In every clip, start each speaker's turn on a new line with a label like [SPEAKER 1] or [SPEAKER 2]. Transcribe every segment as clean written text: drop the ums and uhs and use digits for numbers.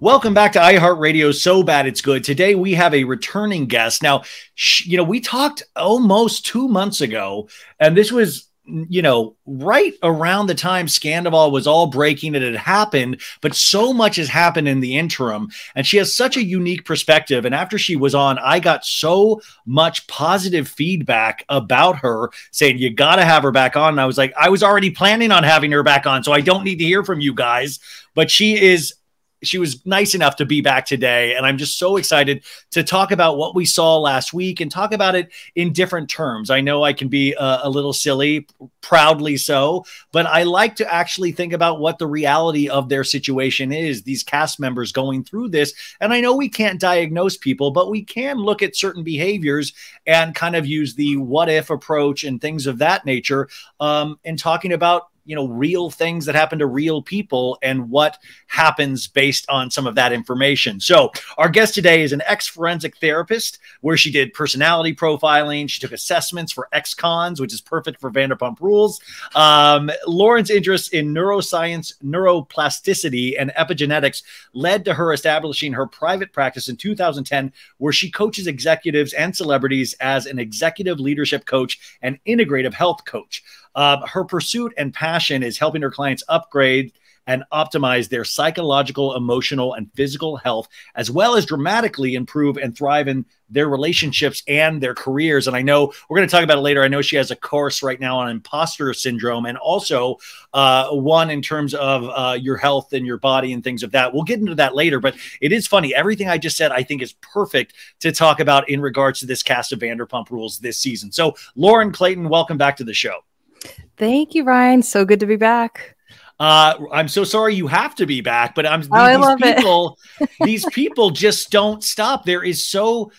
[SPEAKER 1] Welcome back to iHeartRadio. So Bad It's Good. Today we have a returning guest. Now, we talked almost 2 months ago, and this was, right around the time Sandoval was all breaking. It had happened, but so much has happened in the interim, and she has such a unique perspective. And after she was on, I got so much positive feedback about her saying, you got to have her back on. And I was like, I was already planning on having her back on, so I don't need to hear from you guys. But she was nice enough to be back today. And I'm just so excited to talk about what we saw last week and talk about it in different terms. I know I can be a little silly, proudly so, but I like to actually think about what the reality of their situation is, these cast members going through this. And I know we can't diagnose people, but we can look at certain behaviors and kind of use the what if approach and things of that nature in talking about real things that happen to real people and what happens based on some of that information. So our guest today is an ex-forensic therapist where she did personality profiling. She took assessments for ex-cons, which is perfect for Vanderpump Rules. Lauren's interest in neuroscience, neuroplasticity, and epigenetics led to her establishing her private practice in 2010, where she coaches executives and celebrities as an executive leadership coach and integrative health coach. Her pursuit and passion is helping her clients upgrade and optimize their psychological, emotional, and physical health, as well as dramatically improve and thrive in their relationships and their careers. And I know we're going to talk about it later. I know she has a course right now on imposter syndrome, and also one in terms of your health and your body and things of that. We'll get into that later, but it is funny. Everything I just said, I think, is perfect to talk about in regards to this cast of Vanderpump Rules this season. So Lauren, Clayton, welcome back to the show.
[SPEAKER 2] Thank you, Ryan. So good to be back.
[SPEAKER 1] I'm so sorry you have to be back, but these people just don't stop. There is so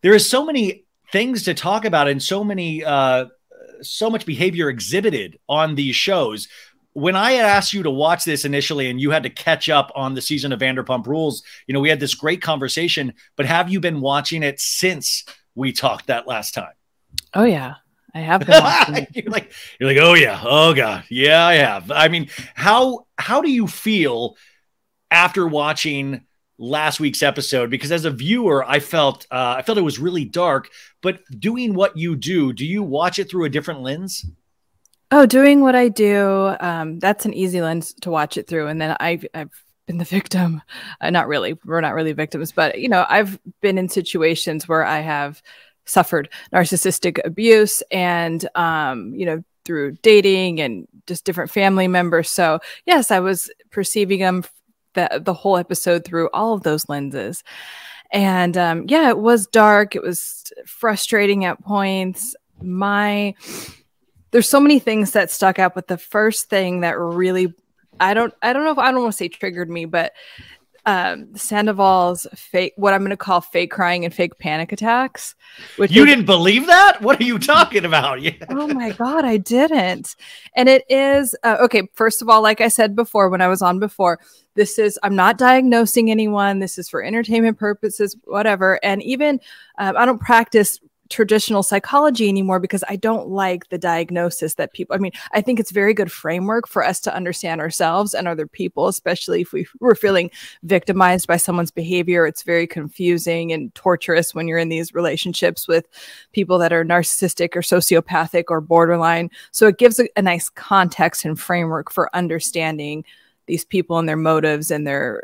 [SPEAKER 1] many things to talk about and so much behavior exhibited on these shows. When I had asked you to watch this initially and you had to catch up on the season of Vanderpump Rules, we had this great conversation, but have you been watching it since we talked that last time?
[SPEAKER 2] Oh yeah. I have been watching.
[SPEAKER 1] You're like, oh yeah, oh god, yeah, I have. I mean, how do you feel after watching last week's episode? Because as a viewer, I felt it was really dark. But doing what you do you watch it through a different lens?
[SPEAKER 2] Oh, doing what I do, that's an easy lens to watch it through. And then I've been the victim. Not really. We're not really victims, but I've been in situations where I have suffered narcissistic abuse and, through dating and just different family members. So yes, I was perceiving them the whole episode through all of those lenses. And yeah, it was dark. It was frustrating at points. There's so many things that stuck out, but the first thing that really, I don't want to say triggered me, but Sandoval's what I'm going to call fake crying and fake panic attacks. Which
[SPEAKER 1] you didn't believe that? What are you talking about? Yeah.
[SPEAKER 2] Oh my God, I didn't. And it is, okay, first of all, like I said before, when I was on before, I'm not diagnosing anyone. This is for entertainment purposes, whatever. And even, I don't practice traditional psychology anymore because I don't like the diagnosis that I think it's very good framework for us to understand ourselves and other people, especially if we're feeling victimized by someone's behavior. It's very confusing and torturous when you're in these relationships with people that are narcissistic or sociopathic or borderline. So it gives a nice context and framework for understanding these people and their motives and their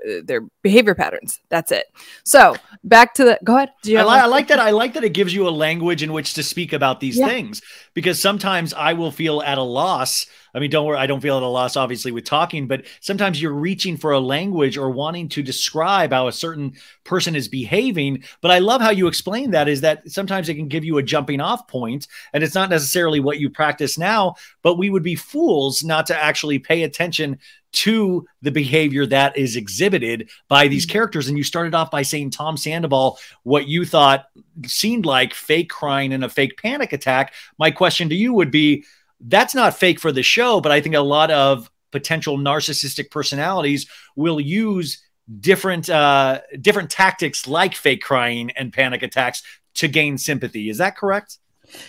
[SPEAKER 2] behavior patterns. That's it. So back to go ahead.
[SPEAKER 1] I like that. I like that it gives you a language in which to speak about these things, because sometimes I will feel at a loss. I mean, don't worry, I don't feel at a loss, obviously, with talking, but sometimes you're reaching for a language or wanting to describe how a certain person is behaving. But I love how you explain that, is that sometimes it can give you a jumping off point, and it's not necessarily what you practice now, but we would be fools not to actually pay attention to the behavior that is exhibited by these characters. And you started off by saying Tom Sandoval, what you thought seemed like fake crying and a fake panic attack. My question to you would be, that's not fake for the show, but I think a lot of potential narcissistic personalities will use different tactics like fake crying and panic attacks to gain sympathy. Is that correct?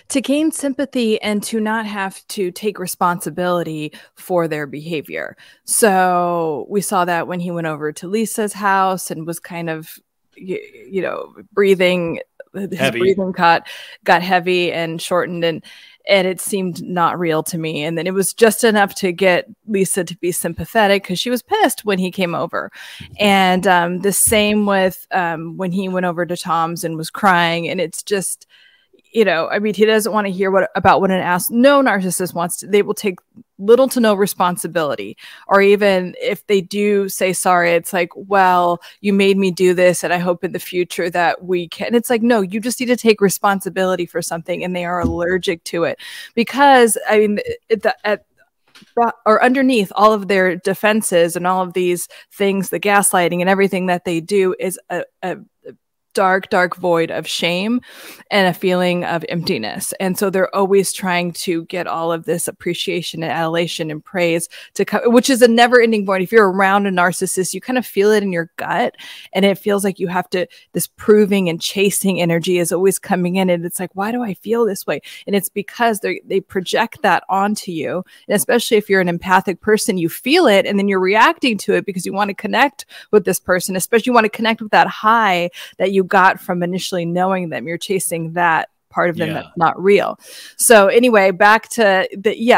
[SPEAKER 2] To gain sympathy and to not have to take responsibility for their behavior. So we saw that when he went over to Lisa's house and was kind of, breathing, his
[SPEAKER 1] Heavy.
[SPEAKER 2] breathing got heavy and shortened, and it seemed not real to me. And then it was just enough to get Lisa to be sympathetic because she was pissed when he came over. And the same with when he went over to Tom's and was crying. And it's just, he doesn't want to hear about what an no narcissist wants to. They will take little to no responsibility. Or even if they do say sorry, it's like, well, you made me do this, and I hope in the future that we can. It's like, no, you just need to take responsibility for something, and they are allergic to it. Because, or underneath all of their defenses and all of these things, the gaslighting and everything that they do is a dark void of shame and a feeling of emptiness. And so they're always trying to get all of this appreciation and adulation and praise which is a never ending void. If you're around a narcissist, you kind of feel it in your gut, and it feels like you have to, this proving and chasing energy is always coming in. And it's like, why do I feel this way? And it's because they project that onto you. And especially if you're an empathic person, you feel it, and then you're reacting to it because you want to connect with this person, especially you want to connect with that high that you got from initially knowing them. You're chasing that part of them that's not real. So anyway, back to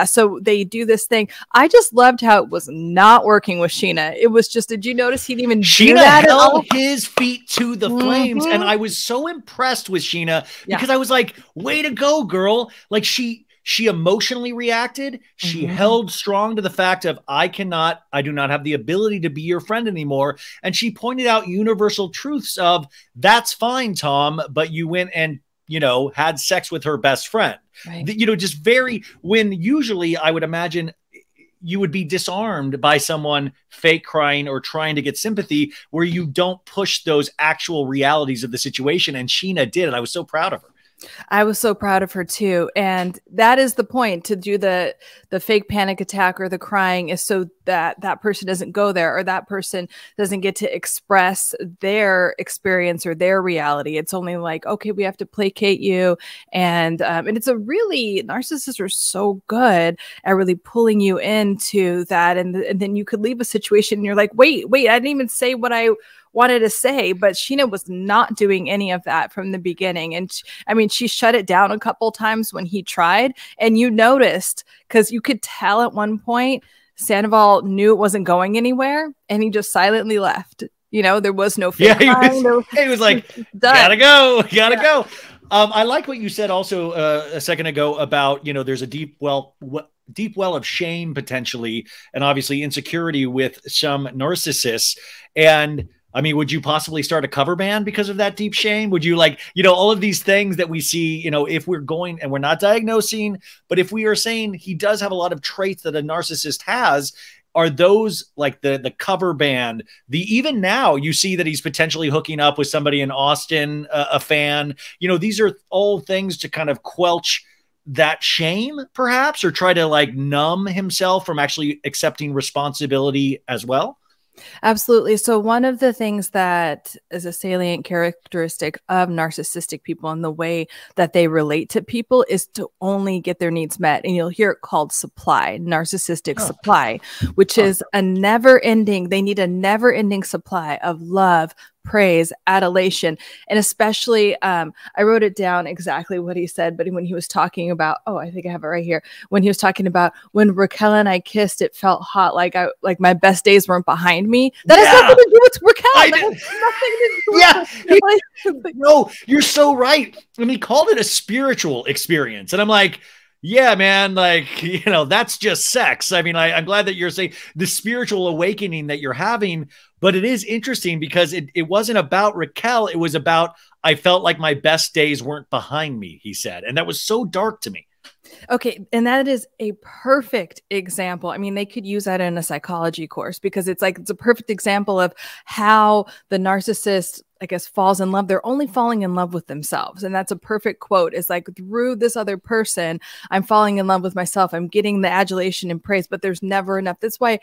[SPEAKER 2] so they do this thing. I just loved how it was not working with Sheena. It was just, did you notice he didn't even do that
[SPEAKER 1] held his feet to the flames, and I was so impressed with Sheena because I was like, way to go, girl. Like she emotionally reacted. She held strong to the fact of, I do not have the ability to be your friend anymore. And she pointed out universal truths of, that's fine, Tom, but you went and, had sex with her best friend. Right. Just when usually I would imagine you would be disarmed by someone fake crying or trying to get sympathy, where you don't push those actual realities of the situation. And Sheena did, and I was so proud of her.
[SPEAKER 2] I was so proud of her too. And that is the point, to do the fake panic attack or the crying, is so that that person doesn't go there, or that person doesn't get to express their experience or their reality. It's only like, okay, we have to placate you. And it's narcissists are so good at really pulling you into that. And then you could leave a situation and you're like, wait, I didn't even say what I wanted to say. But Sheena was not doing any of that from the beginning. And she shut it down a couple times when he tried, and you noticed, because you could tell at one point Sandoval knew it wasn't going anywhere, and he just silently left. There was no fake crying.
[SPEAKER 1] He was like, gotta go. I like what you said also a second ago about, there's a deep well of shame potentially, and obviously insecurity with some narcissists. And would you possibly start a cover band because of that deep shame? Would you all of these things that we see, if we're going, and we're not diagnosing, but if we are saying he does have a lot of traits that a narcissist has, are those like the cover band? Even now you see that he's potentially hooking up with somebody in Austin, a fan. These are all things to kind of quelch that shame, perhaps, or try to numb himself from actually accepting responsibility as well.
[SPEAKER 2] Absolutely. So one of the things that is a salient characteristic of narcissistic people and the way that they relate to people is to only get their needs met. And you'll hear it called narcissistic supply, which is they need a never ending supply of love, praise, adulation. And especially, I wrote it down exactly what he said, but when he was talking about, I think I have it right here. When he was talking about, when Raquel and I kissed, it felt hot. Like my best days weren't behind me. That has nothing to do with Raquel. That has nothing to do with
[SPEAKER 1] No, you're so right. He called it a spiritual experience. And I'm like, yeah, man, that's just sex. I'm glad that you're saying the spiritual awakening that you're having, but it is interesting because it wasn't about Raquel. It was about, I felt like my best days weren't behind me, he said. And that was so dark to me.
[SPEAKER 2] Okay. And that is a perfect example. They could use that in a psychology course, because it's a perfect example of how the narcissist, falls in love. They're only falling in love with themselves. And that's a perfect quote. It's through this other person, I'm falling in love with myself. I'm getting the adulation and praise, but there's never enough. That's why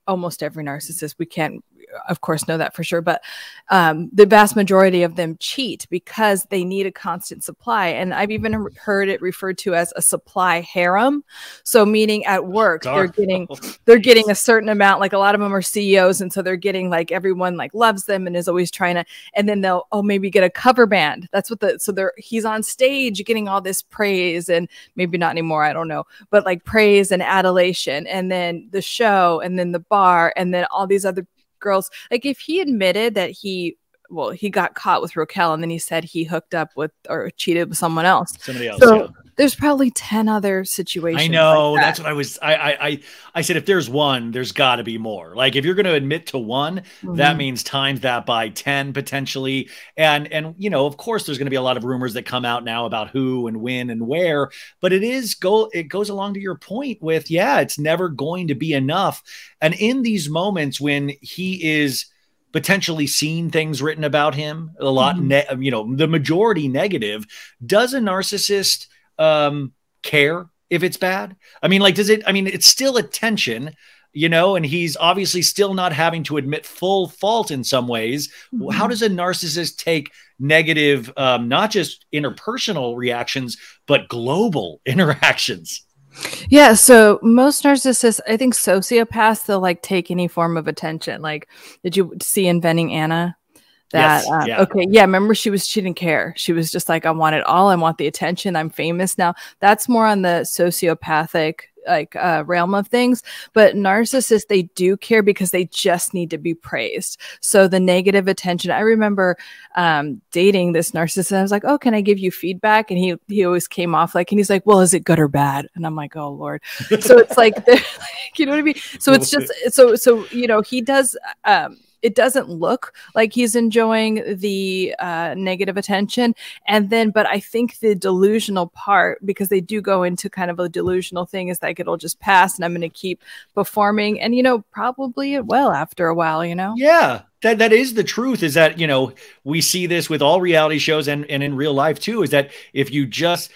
[SPEAKER 2] almost every narcissist, we can't of course know that for sure, but the vast majority of them cheat because they need a constant supply. And I've even heard it referred to as a supply harem. So meaning at work, they're getting a certain amount, like a lot of them are CEOs. And so they're getting like everyone like loves them and is always trying to, and then they'll, maybe get a cover band. That's what he's on stage getting all this praise, and maybe not anymore, I don't know, but like praise and adulation, and then the show, and then the bar, and then all these other girls. Like if he admitted that he got caught with Raquel, and then he said he hooked up with or cheated with somebody else. So there's probably 10 other situations.
[SPEAKER 1] I know,
[SPEAKER 2] like that.
[SPEAKER 1] that's what I was. I said if there's one, there's got to be more. Like if you're going to admit to one, that means times that by 10 potentially. And of course, there's going to be a lot of rumors that come out now about who and when and where. But it goes along to your point with it's never going to be enough. And in these moments when he is potentially seen things written about him a lot, the majority negative, does a narcissist care if it's bad? I mean, like, it's still attention, and he's obviously still not having to admit full fault in some ways. How does a narcissist take negative, not just interpersonal reactions, but global interactions?
[SPEAKER 2] Yeah, so most narcissists, I think sociopaths, they'll like take any form of attention. Like, did you see Inventing Anna? That
[SPEAKER 1] yes,
[SPEAKER 2] okay, yeah. Remember, she didn't care. She was just like, I want it all. I want the attention. I'm famous now. That's more on the sociopathic realm of things. But narcissists, they do care because they just need to be praised. So the negative attention. I remember dating this narcissist. And I was like, oh, can I give you feedback? And he always came off like, and he's like, well, is it good or bad? And I'm like, oh Lord. So it's like, you know what I mean? So it's just so he does. It doesn't look like he's enjoying the negative attention. But I think the delusional part, because they do go into kind of a delusional thing, is like, it'll just pass and I'm going to keep performing. And, probably it will after a while,
[SPEAKER 1] Yeah, that is the truth, is that, we see this with all reality shows and in real life too, is that if you just,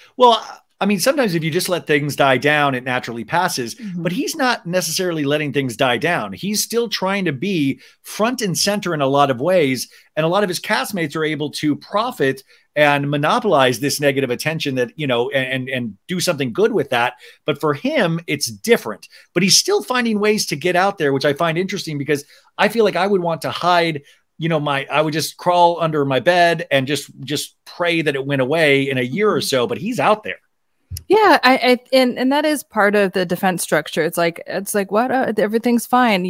[SPEAKER 1] sometimes if you just let things die down, it naturally passes, but he's not necessarily letting things die down. He's still trying to be front and center in a lot of ways. And a lot of his castmates are able to profit and monopolize this negative attention that, and do something good with that. But for him, it's different, but he's still finding ways to get out there, which I find interesting, because I feel like I would want to hide I would just crawl under my bed and just pray that it went away in a year or so, but he's out there.
[SPEAKER 2] Yeah, and that is part of the defense structure. It's like what, everything's fine,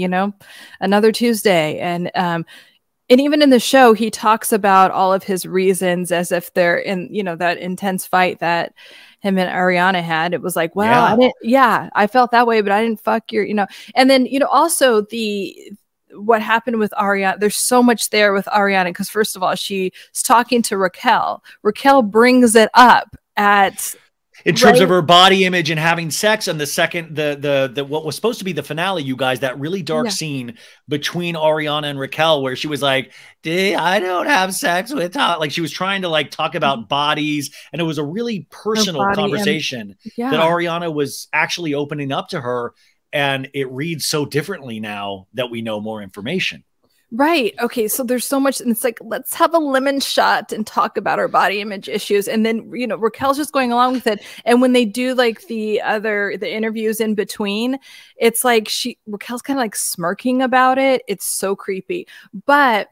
[SPEAKER 2] another Tuesday, and even in the show, he talks about all of his reasons as if they're in that intense fight that him and Ariana had. It was like, well, I felt that way, but I didn't fuck your, and then also what happened with Ariana. There's so much there with Ariana, because first of all, she's talking to Raquel. Raquel brings it up in
[SPEAKER 1] terms of her body image and having sex. And the second, the what was supposed to be the finale, you guys, that really dark scene between Ariana and Raquel, where she was like, I don't have sex with Todd. Like, she was trying to talk about bodies. And it was a really personal conversation that Ariana was actually opening up to her. And it reads so differently now that we know more information.
[SPEAKER 2] Right. Okay. So there's so much, and it's like, let's have a lemon shot and talk about our body image issues. And then, Raquel's just going along with it. And when they do the interviews in between, it's like Raquel's kind of like smirking about it. It's so creepy. But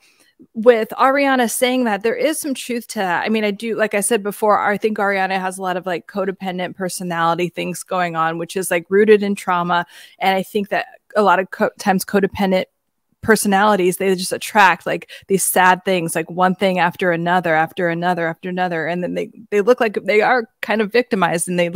[SPEAKER 2] with Ariana saying that, there is some truth to that. I mean, I do, like I said before, I think Ariana has a lot of codependent personality things going on, which is rooted in trauma. And I think that a lot of times codependent personalities, they just attract these sad things, one thing after another and then they look like they are kind of victimized, and they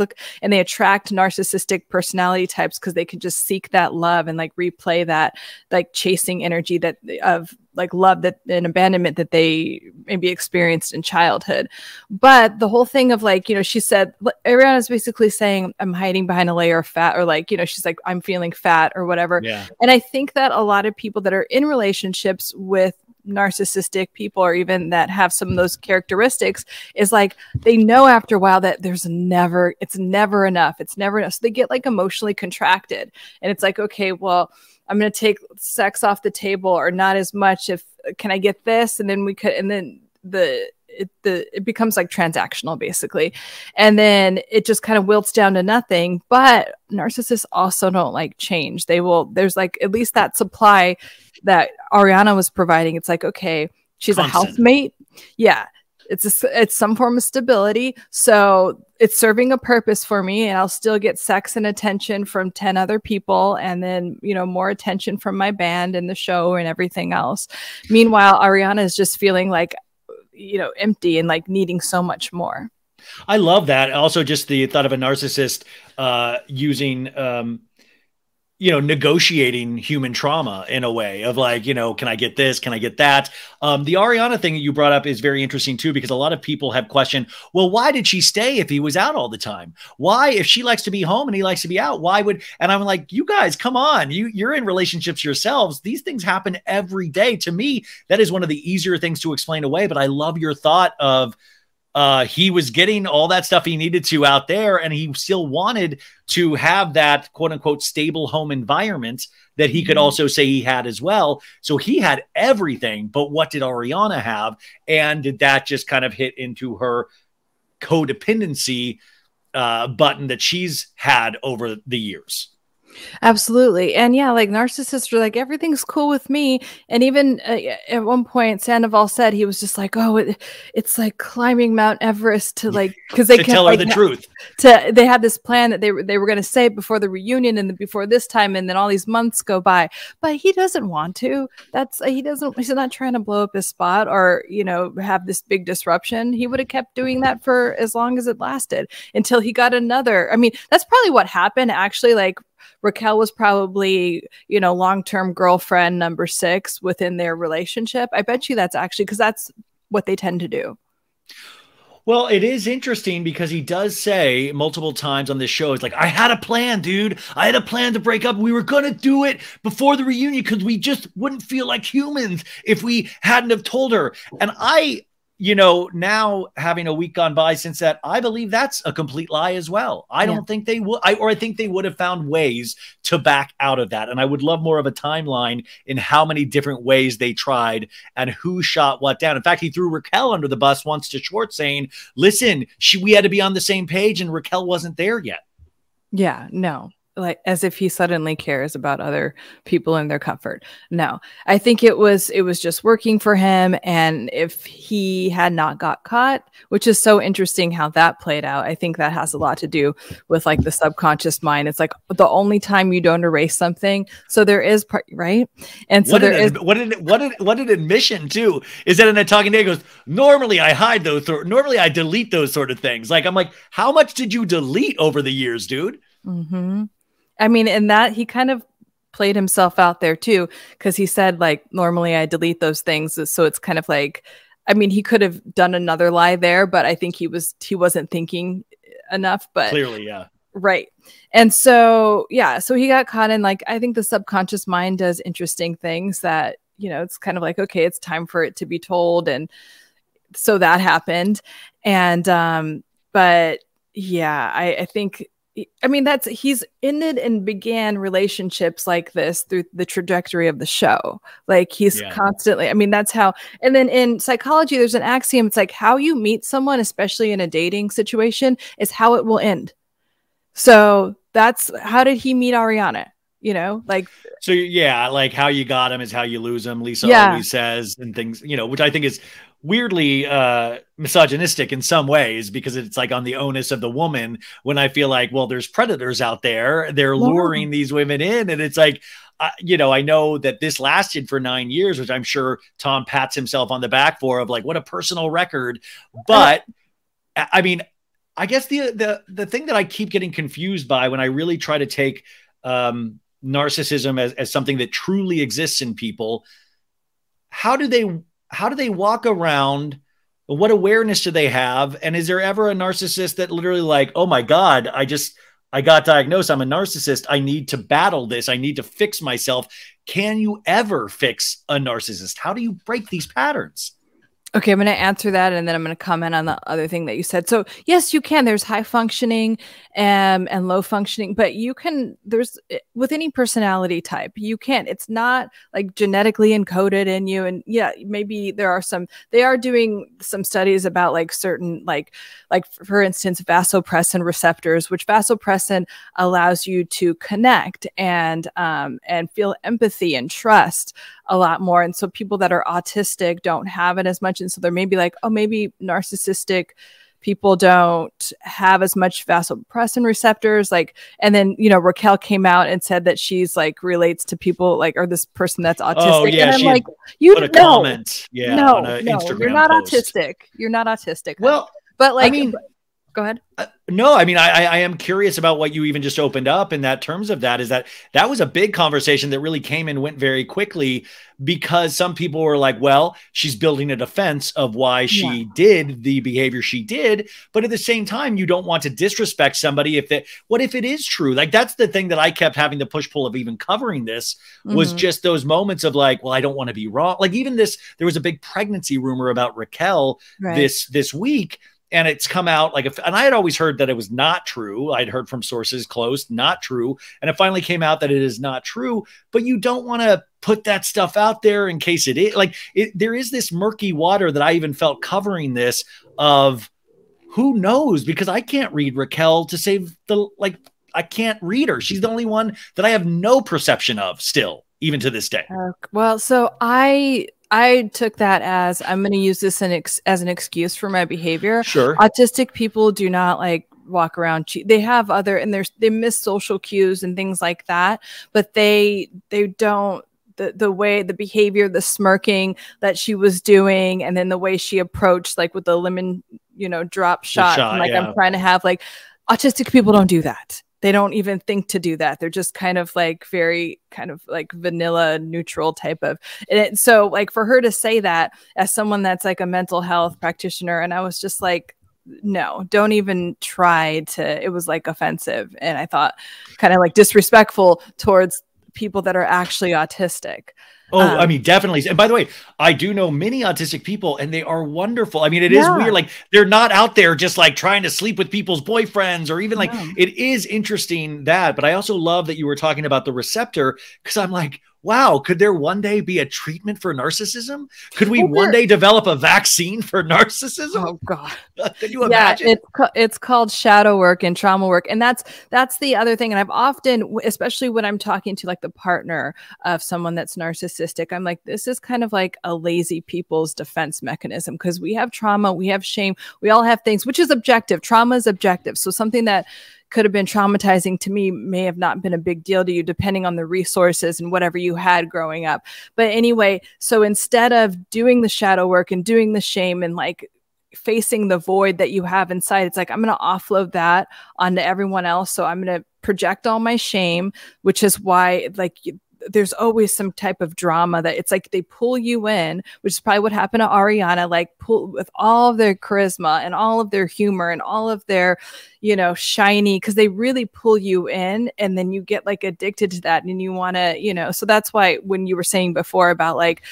[SPEAKER 2] attract narcissistic personality types because they can just seek that love and replay that chasing energy of love and abandonment that they maybe experienced in childhood. But the whole thing of she said, Ariana's basically saying, I'm hiding behind a layer of fat, or she's like, I'm feeling fat or whatever. And I think that a lot of people that are in relationships with narcissistic people, or even that have some of those characteristics, is like they know after a while that it's never enough. It's never enough. So they get like emotionally contracted, and it's like, okay, well, I'm going to take sex off the table, or not as much. Can I get this? And then it becomes like transactional basically. And then it just kind of wilts down to nothing. But narcissists also don't like change. There's like at least that supply that Ariana was providing. It's like, okay, she's constant. A housemate. Yeah. It's some form of stability. So it's serving a purpose for me, and I'll still get sex and attention from 10 other people, and then, more attention from my band and the show and everything else. Meanwhile, Ariana is just feeling like, empty and like needing so much more.
[SPEAKER 1] I love that. Also, just the thought of a narcissist using negotiating human trauma in a way of like, can I get this? Can I get that? The Ariana thing that you brought up is very interesting too, because a lot of people have questioned, well, why did she stay if he was out all the time? Why, if she likes to be home and he likes to be out, why would, and I'm like, you guys, come on, you're in relationships yourselves. These things happen every day. To me, that is one of the easier things to explain away, but I love your thought of, he was getting all that stuff he needed to out there, and he still wanted to have that quote unquote stable home environment that he could also say he had as well. So he had everything, but what did Ariana have? And did that just kind of hit into her codependency button that she's had over the years?
[SPEAKER 2] Absolutely. And yeah, like narcissists are like, everything's cool with me. And even at one point, Sandoval said he was just like, oh, it's like climbing Mount Everest to like, because they
[SPEAKER 1] to tell her the truth.
[SPEAKER 2] They had this plan that they were going to say before the reunion and before this time, and then all these months go by. But he doesn't want to. He's not trying to blow up his spot or, have this big disruption. He would have kept doing that for as long as it lasted until he got another. I mean, that's probably what happened actually. Like, Raquel was probably, long-term girlfriend number 6 within their relationship. I bet you that's actually because that's what they tend to do.
[SPEAKER 1] Well, it is interesting because he does say multiple times on this show, it's like, I had a plan, dude. I had a plan to break up. We were going to do it before the reunion because we just wouldn't feel like humans if we hadn't have told her. And now having a week gone by since that, I believe that's a complete lie as well. I don't think they would, I think they would have found ways to back out of that. And I would love more of a timeline in how many different ways they tried and who shot what down. In fact, he threw Raquel under the bus once to Schwartz saying, listen, we had to be on the same page and Raquel wasn't there yet.
[SPEAKER 2] Yeah, no. Like as if he suddenly cares about other people and their comfort. No, I think it was just working for him. And if he had not got caught, which is so interesting how that played out, I think that has a lot to do with like the subconscious mind. It's like the only time you don't erase something. So there is part, right? And so what
[SPEAKER 1] an admission too, is that in a talking day goes, normally I hide those, normally I delete those sort of things. Like, I'm like, how much did you delete over the years, dude?
[SPEAKER 2] Mm-hmm. I mean, and that he kind of played himself out there too, because he said like, normally I delete those things. So it's kind of like, I mean, he could have done another lie there, but I think he wasn't thinking enough, but
[SPEAKER 1] clearly, yeah.
[SPEAKER 2] Right. And so, yeah, so he got caught in like, I think the subconscious mind does interesting things that, it's kind of like, okay, it's time for it to be told. And so that happened. And, but yeah, I think, I mean, he's ended and began relationships like this through the trajectory of the show. Like he's constantly, I mean, that's how, and then in psychology, there's an axiom. It's like how you meet someone, especially in a dating situation, is how it will end. So that's, how did he meet Ariana? Like,
[SPEAKER 1] so yeah, like how you got him is how you lose him. Lisa always says, and things, which I think is weirdly misogynistic in some ways, because it's like on the onus of the woman, when I feel like, well, there's predators out there, they're luring these women in. And it's like, I know that this lasted for 9 years, which I'm sure Tom pats himself on the back for, of like, what a personal record. But I mean, I guess the thing that I keep getting confused by when I really try to take narcissism as something that truly exists in people, how do they walk around? What awareness do they have? And is there ever a narcissist that literally like, oh my God, I got diagnosed. I'm a narcissist. I need to battle this. I need to fix myself. Can you ever fix a narcissist? How do you break these patterns?
[SPEAKER 2] Okay, I'm going to answer that, and then I'm going to comment on the other thing that you said. So yes, you can. There's high functioning and low functioning, but you can, there's with any personality type, you can. It's not like genetically encoded in you. And yeah, maybe there are some, they are doing some studies about like certain, like for instance, vasopressin receptors, which vasopressin allows you to connect and feel empathy and trust a lot more. And so people that are autistic don't have it as much. And so they're maybe like, oh, maybe narcissistic people don't have as much vasopressin receptors. Like, and then, you know, Raquel came out and said that she's like relates to people like, or this person that's autistic.
[SPEAKER 1] Oh yeah.
[SPEAKER 2] And I'm
[SPEAKER 1] she
[SPEAKER 2] like, you
[SPEAKER 1] put a comment. Yeah.
[SPEAKER 2] No,
[SPEAKER 1] on a
[SPEAKER 2] no,
[SPEAKER 1] Instagram
[SPEAKER 2] you're not
[SPEAKER 1] post.
[SPEAKER 2] autistic. You're not autistic.
[SPEAKER 1] Well,
[SPEAKER 2] but like,
[SPEAKER 1] I mean,
[SPEAKER 2] go ahead.
[SPEAKER 1] No, I mean, I am curious about what you even just opened up in that terms of that, is that was a big conversation that really came and went very quickly, because some people were like, well, she's building a defense of why she did the behavior she did. But at the same time, you don't want to disrespect somebody what if it is true? Like, that's the thing that I kept having the push-pull of even covering this was just those moments of like, well, I don't want to be wrong. Like even this, there was a big pregnancy rumor about Raquel this week. And it's come out like, and I had always heard that it was not true. I'd heard from sources close, not true. And it finally came out that it is not true, but you don't want to put that stuff out there in case it is. Like there is this murky water that I even felt covering this of who knows, because I can't read Raquel to save I can't read her. She's the only one that I have no perception of still, even to this day.
[SPEAKER 2] Well, so I took that as I'm going to use this as an excuse for my behavior.
[SPEAKER 1] Sure.
[SPEAKER 2] Autistic people do not like walk around. They have other, and they miss social cues and things like that, but they don't, the way, the behavior, the smirking that she was doing. And then the way she approached, like with the lemon, drop shot. Like I'm trying to have autistic people don't do that. They don't even think to do that. They're just kind of like very kind of like vanilla neutral type of. And so like for her to say that as someone that's like a mental health practitioner, and I was just like, no, don't even try to, it was like offensive. And I thought kind of like disrespectful towards people that are actually autistic.
[SPEAKER 1] Oh, I mean, definitely. And by the way, I do know many autistic people and they are wonderful. I mean, it is weird. Like they're not out there just like trying to sleep with people's boyfriends or even it is interesting that, but I also love that you were talking about the receptor, because I'm like, wow, could there one day be a treatment for narcissism? Could we one day develop a vaccine for narcissism?
[SPEAKER 2] Oh God.
[SPEAKER 1] Can you imagine?
[SPEAKER 2] It's called shadow work and trauma work. And that's the other thing. And I've often, especially when I'm talking to like the partner of someone that's narcissistic, I'm like, this is kind of like a lazy people's defense mechanism, because we have trauma, we have shame, we all have things, which is objective. Trauma is objective. So something that could have been traumatizing to me may have not been a big deal to you, depending on the resources and whatever you had growing up. But anyway, so instead of doing the shadow work and doing the shame and like facing the void that you have inside, it's like, I'm going to offload that onto everyone else. So I'm going to project all my shame, which is why like there's always some type of drama that it's like they pull you in, which is probably what happened to Ariana, like pull with all of their charisma and all of their humor and all of their, shiny, because they really pull you in, and then you get like addicted to that and you want to, so that's why when you were saying before about like,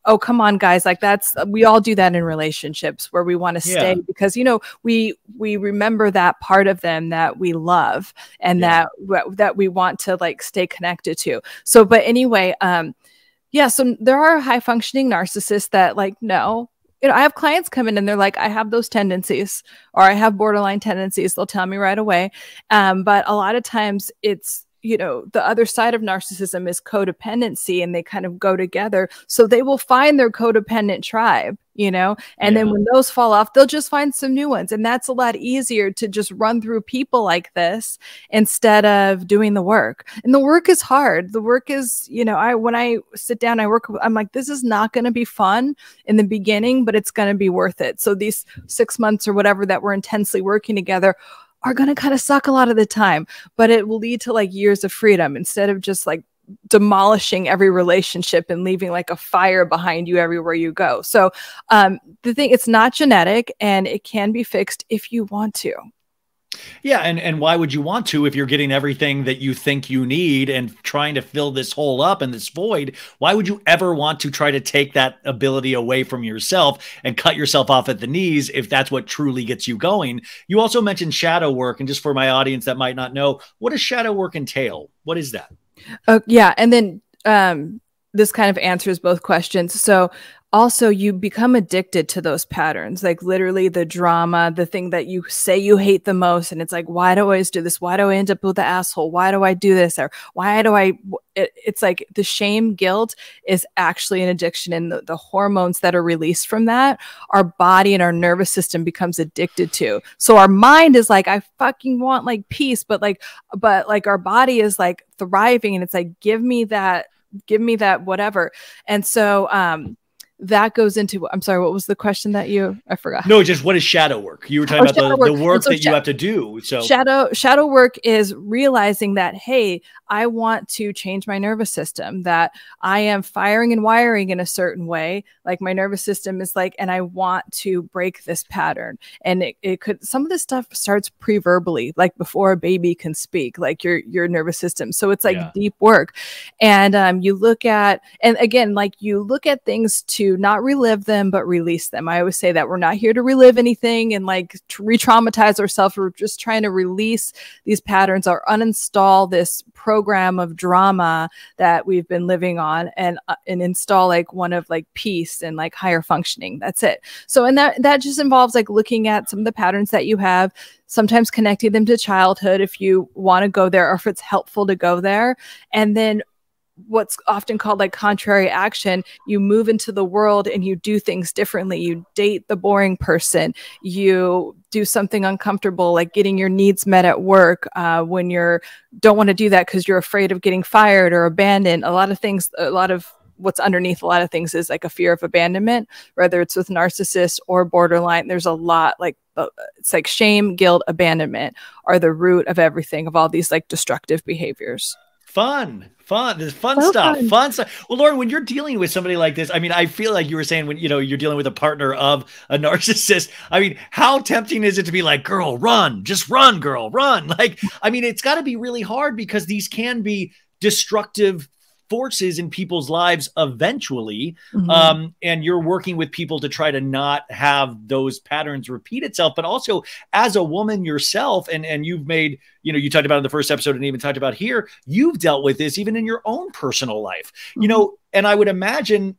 [SPEAKER 2] oh, come on, guys, like we all do that in relationships where we want to stay because, we remember that part of them that we love and that we want to like stay connected to. So, but anyway, so there are high functioning narcissists that like, no, I have clients come in and they're like, I have those tendencies or I have borderline tendencies. They'll tell me right away. But a lot of times it's, the other side of narcissism is codependency, and they kind of go together. So they will find their codependent tribe, and then when those fall off, they'll just find some new ones. And that's a lot easier to just run through people like this instead of doing the work. And the work is hard. The work is, when I sit down, I'm like, this is not going to be fun in the beginning, but it's going to be worth it. So these 6 months or whatever that we're intensely working together are going to kind of suck a lot of the time, but it will lead to like years of freedom instead of just like demolishing every relationship and leaving like a fire behind you everywhere you go. So the thing, it's not genetic and it can be fixed if you want to.
[SPEAKER 1] Yeah, and why would you want to if you're getting everything that you think you need and trying to fill this hole up and this void? Why would you ever want to try to take that ability away from yourself and cut yourself off at the knees if that's what truly gets you going? You also mentioned shadow work, and just for my audience that might not know, what does shadow work entail? What is that?
[SPEAKER 2] Yeah, and then this kind of answers both questions. So also you become addicted to those patterns, like literally the drama, the thing that you say you hate the most. And it's like, why do I always do this? Why do I end up with the asshole? Why do I do this? Or why do it's like the shame, guilt is actually an addiction. And the hormones that are released from that, our body and our nervous system becomes addicted to. So our mind is like, I fucking want like peace, but like our body is like thriving. And it's like, give me that whatever. And so, that goes into, I'm sorry, what was the question that I forgot?
[SPEAKER 1] No, just what is shadow work? You were talking about the work that you have to do. So
[SPEAKER 2] shadow work is realizing that, hey, I want to change my nervous system, that I am firing and wiring in a certain way. Like my nervous system is like, and I want to break this pattern. And it could, some of this stuff starts pre-verbally, like before a baby can speak, like your nervous system. So it's like deep work. And you look at, and again, like you look at things to not relive them, but release them. I always say that we're not here to relive anything and like to re-traumatize ourselves. We're just trying to release these patterns or uninstall this program of drama that we've been living on and install like one of like peace and like higher functioning. That's it. So, and that just involves like looking at some of the patterns that you have, sometimes connecting them to childhood if you want to go there or if it's helpful to go there. And then what's often called like contrary action, you move into the world and you do things differently. You date the boring person, you do something uncomfortable like getting your needs met at work when don't want to do that because you're afraid of getting fired or abandoned. A lot of what's underneath a lot of things is like a fear of abandonment, whether it's with narcissists or borderline. There's a lot like it's like shame, guilt, abandonment are the root of everything, of all these like destructive behaviors.
[SPEAKER 1] Fun stuff. Well, Lauren, when you're dealing with somebody like this, I mean, I feel like you were saying when, you're dealing with a partner of a narcissist, I mean, how tempting is it to be like, girl, run, just run, girl, run. Like, I mean, it's got to be really hard because these can be destructive forces in people's lives eventually. And you're working with people to try to not have those patterns repeat itself, but also as a woman yourself, and you've made, you talked about in the first episode and even talked about here, you've dealt with this even in your own personal life, and I would imagine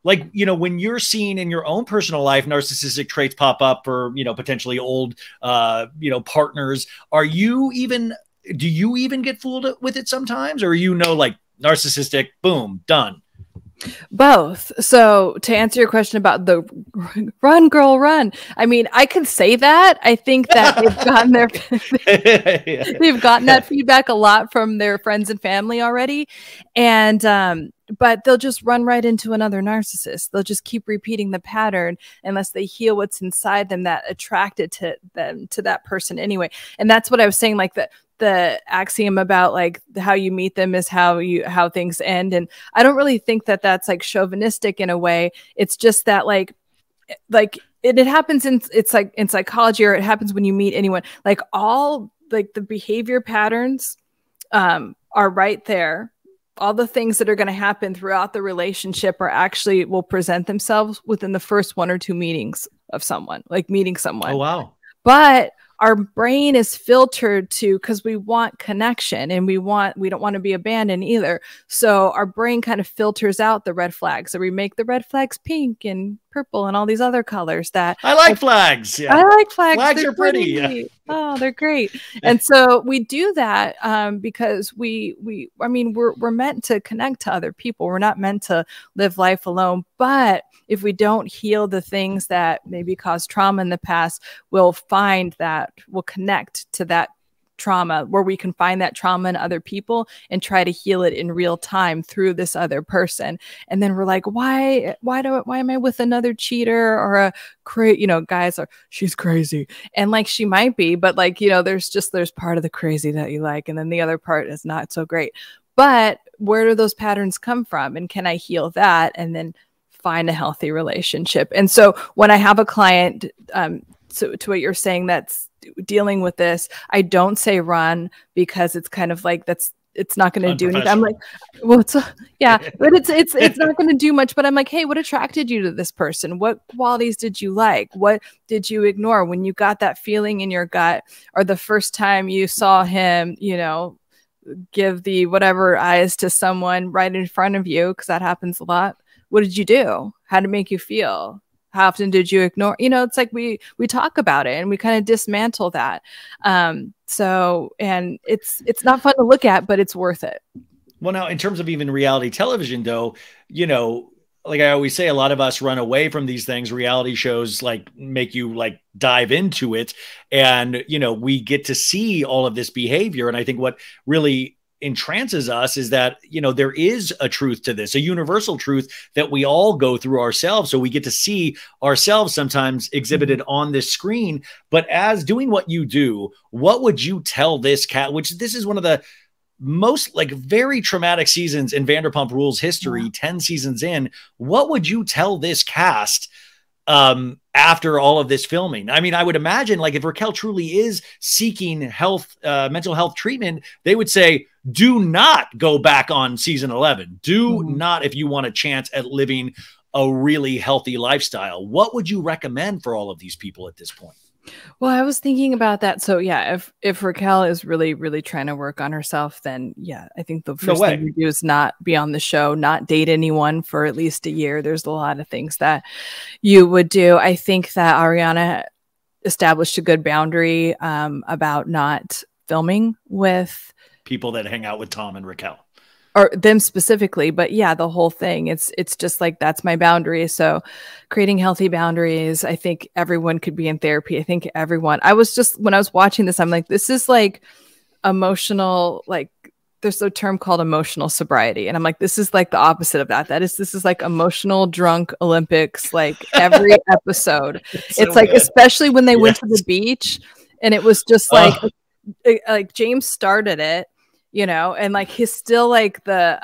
[SPEAKER 1] like, when you're seeing in your own personal life, narcissistic traits pop up for, potentially old, partners, do you even get fooled with it sometimes? Or, like, narcissistic, boom, done?
[SPEAKER 2] Both. So to answer your question about the run, girl, run. I mean, I could say that. I think that they've gotten that feedback a lot from their friends and family already. And, but they'll just run right into another narcissist. They'll just keep repeating the pattern unless they heal what's inside them that attracted to them, to that person anyway. And that's what I was saying, like the axiom about like how you meet them is how things end. And I don't really think that that's like chauvinistic in a way. It's just that like it happens it's like in psychology, or it happens when you meet anyone, like all like the behavior patterns are right there. All the things that are going to happen throughout the relationship are actually will present themselves within the first 1 or 2 meetings of someone, like meeting someone.
[SPEAKER 1] Oh, wow.
[SPEAKER 2] But our brain is filtered to, because we want connection and we don't want to be abandoned either. So our brain kind of filters out the red flags. So we make the red flags pink and purple and all these other colors that
[SPEAKER 1] I like flags. Yeah.
[SPEAKER 2] I like flags.
[SPEAKER 1] Flags are pretty. Yeah.
[SPEAKER 2] Oh, they're great. And so we do that because we're meant to connect to other people. We're not meant to live life alone. But if we don't heal the things that maybe caused trauma in the past, we'll connect to that trauma, where we can find that trauma in other people and try to heal it in real time through this other person. And then we're like, why am I with another cheater or guys are, she's crazy. And like, she might be, but like, there's part of the crazy that you like. And then the other part is not so great. But where do those patterns come from? And can I heal that? And then find a healthy relationship. And so when I have a client, so to what you're saying, that's dealing with this. I don't say run because it's kind of like it's not going to do anything. I'm like, well, yeah, but it's not going to do much. But I'm like, hey, what attracted you to this person? What qualities did you like? What did you ignore when you got that feeling in your gut, or the first time you saw him, you know, give the whatever eyes to someone right in front of you, because that happens a lot. What did you do? How did it make you feel? How often did you ignore? You know, it's like we talk about it and we kind of dismantle that. So, and it's not fun to look at, but it's worth it.
[SPEAKER 1] Well, now in terms of even reality television, though, you know, like I always say, a lot of us run away from these things. Reality shows like make you like dive into it, and you know, we get to see all of this behavior. And I think what really entrances us is that, you know, there is a truth to this, a universal truth that we all go through ourselves. So we get to see ourselves sometimes exhibited on this screen. But as doing what you do, what would you tell this cat, which this is one of the most like very traumatic seasons in Vanderpump Rules history, 10 seasons in, what would you tell this cast after all of this filming? I mean, I would imagine like if Raquel truly is seeking health, mental health treatment, they would say, do not go back on season 11. Do not, if you want a chance at living a really healthy lifestyle. What would you recommend for all of these people at this point?
[SPEAKER 2] Well, I was thinking about that. So yeah, if Raquel is really, really trying to work on herself, then yeah, I think the first thing you do is not be on the show, not date anyone for at least a year. There's a lot of things that you would do. I think that Ariana established a good boundary about not filming with
[SPEAKER 1] people that hang out with Tom and Raquel.
[SPEAKER 2] Or them specifically, but yeah, the whole thing. It's just like, that's my boundary. So creating healthy boundaries, I think everyone could be in therapy. I think everyone, when I was watching this, I'm like, this is like emotional, like there's a term called emotional sobriety. And I'm like, this is like the opposite of that. This is like emotional drunk Olympics, like every episode. It's like, especially when they went to the beach and it was just like James started it. You know, and like he's still like the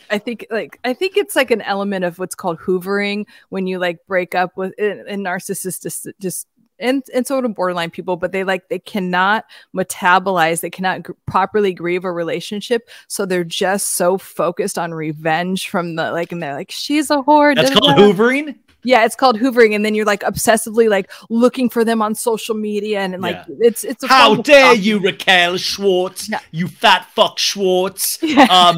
[SPEAKER 2] I think it's like an element of what's called hoovering when you like break up with and narcissists just and sort of borderline people, but they cannot metabolize, they cannot properly grieve a relationship, so they're just so focused on revenge from the like, and they're like, she's a whore.
[SPEAKER 1] That's called hoovering.
[SPEAKER 2] Yeah, it's called hoovering, and then you're like obsessively like looking for them on social media, and like it's a
[SPEAKER 1] how dare you, Raquel Schwartz, you fat fuck Schwartz.
[SPEAKER 2] I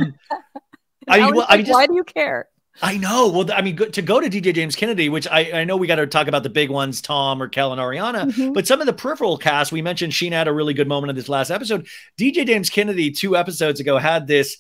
[SPEAKER 2] mean, why do you care?
[SPEAKER 1] I know. Well, I mean, to go to DJ James Kennedy, which I know we got to talk about the big ones, Tom, Raquel, and Ariana, but some of the peripheral cast, we mentioned Sheena had a really good moment in this last episode. DJ James Kennedy 2 episodes ago had this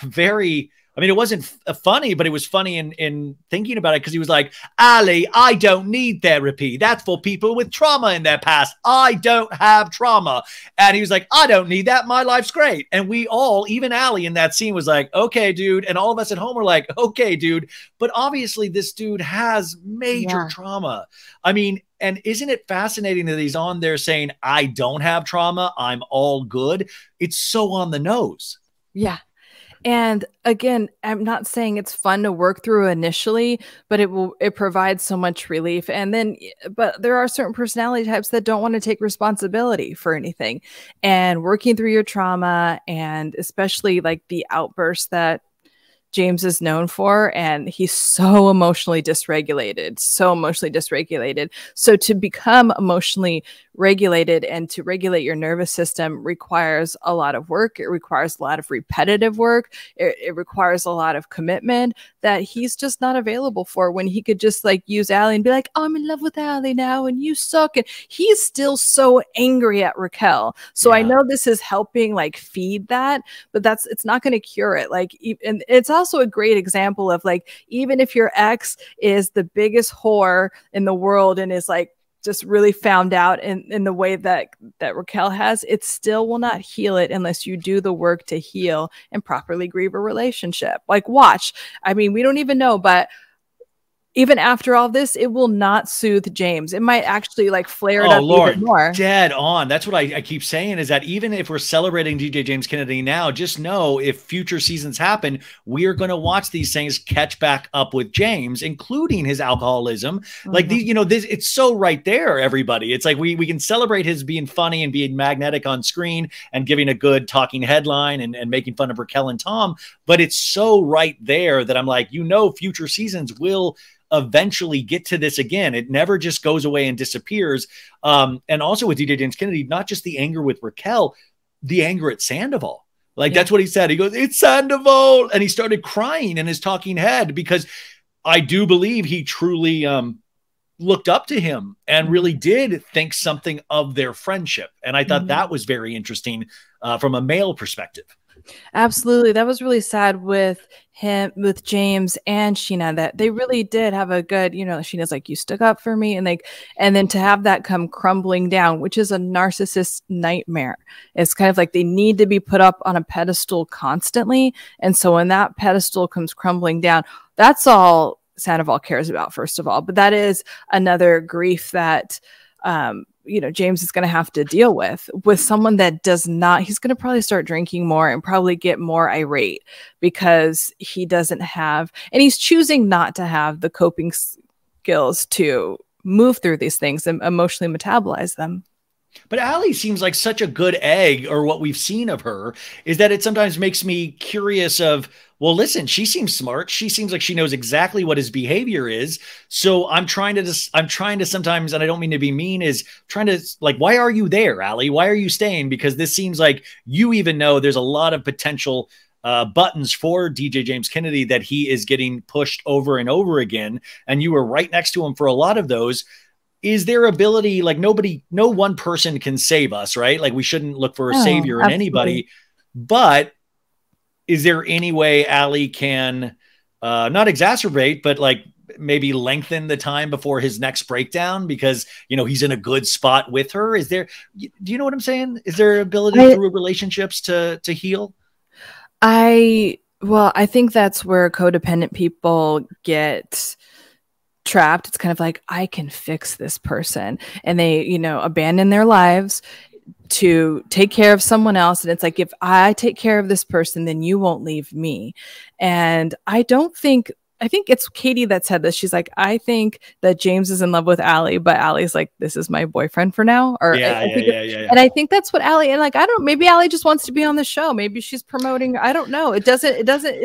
[SPEAKER 1] very, I mean, it wasn't funny, but it was funny in thinking about it, because he was like, Ali, I don't need therapy. That's for people with trauma in their past. I don't have trauma. And he was like, I don't need that. My life's great. And we all, even Ali in that scene was like, okay, dude. And all of us at home were like, okay, dude. But obviously this dude has major trauma. I mean, and isn't it fascinating that he's on there saying, I don't have trauma, I'm all good? It's so on the nose.
[SPEAKER 2] Yeah. And again, I'm not saying it's fun to work through initially, but it provides so much relief. And then, but there are certain personality types that don't want to take responsibility for anything, and working through your trauma, and especially like the outbursts that James is known for, and he's so emotionally dysregulated. So to become emotionally regulated and to regulate your nervous system requires a lot of work. It requires a lot of repetitive work. It requires a lot of commitment that he's just not available for, when he could just like use Allie and be like, oh, I'm in love with Allie now and you suck. And he's still so angry at Raquel. So I know this is helping like feed that, but it's not going to cure it. Like, and it's also a great example of like, even if your ex is the biggest whore in the world and is like just really found out in the way that Raquel has, it still will not heal it unless you do the work to heal and properly grieve a relationship. Like, watch. I mean, we don't even know, but even after all this, it will not soothe James. It might actually like flare it
[SPEAKER 1] Oh,
[SPEAKER 2] up
[SPEAKER 1] Lord,
[SPEAKER 2] even more.
[SPEAKER 1] dead on. That's what I keep saying, is that even if we're celebrating DJ James Kennedy now, just know if future seasons happen, we are going to watch these things catch back up with James, including his alcoholism. Like these, you know, this, it's so right there, everybody. It's like we can celebrate his being funny and being magnetic on screen and giving a good talking headline and making fun of Raquel and Tom, but it's so right there that I'm like, you know, future seasons will eventually get to this again. It never just goes away and disappears. And also with DJ James Kennedy, not just the anger with Raquel, the anger at Sandoval. Like that's what he said. He goes, "It's Sandoval," and he started crying in his talking head, because I do believe he truly looked up to him and really did think something of their friendship. And I thought that was very interesting from a male perspective.
[SPEAKER 2] Absolutely. That was really sad with him, with James and Sheena, that they really did have a good, you know, Sheena's like, you stuck up for me. And like, and then to have that come crumbling down, which is a narcissist nightmare. It's kind of like they need to be put up on a pedestal constantly. And so when that pedestal comes crumbling down, that's all Sandoval cares about, first of all. But that is another grief that, you know, James is going to have to deal with someone that does not, he's going to probably start drinking more and probably get more irate because he doesn't have, and he's choosing not to have the coping skills to move through these things and emotionally metabolize them.
[SPEAKER 1] But Allie seems like such a good egg, or what we've seen of her is that it sometimes makes me curious of, well, listen, she seems smart. She seems like she knows exactly what his behavior is. So I'm trying to sometimes, and I don't mean to be mean, is trying to like, why are you there, Allie? Why are you staying? Because this seems like you even know there's a lot of potential buttons for DJ James Kennedy that he is getting pushed over and over again. And you were right next to him for a lot of those. Is there ability, like no one person can save us, right? Like we shouldn't look for a savior in anybody, but is there any way Allie can not exacerbate, but like maybe lengthen the time before his next breakdown, because, you know, he's in a good spot with her? Is there, do you know what I'm saying? Is there ability through relationships to heal?
[SPEAKER 2] Well, I think that's where codependent people get trapped. It's kind of like, I can fix this person, and they, you know, abandon their lives to take care of someone else. And it's like, if I take care of this person, then you won't leave me. And I think it's Katie that said this. She's like, I think that James is in love with Allie, but Allie's like, this is my boyfriend for now. Or
[SPEAKER 1] yeah.
[SPEAKER 2] And I think that's what Allie, and like, maybe Allie just wants to be on the show. Maybe she's promoting, I don't know. It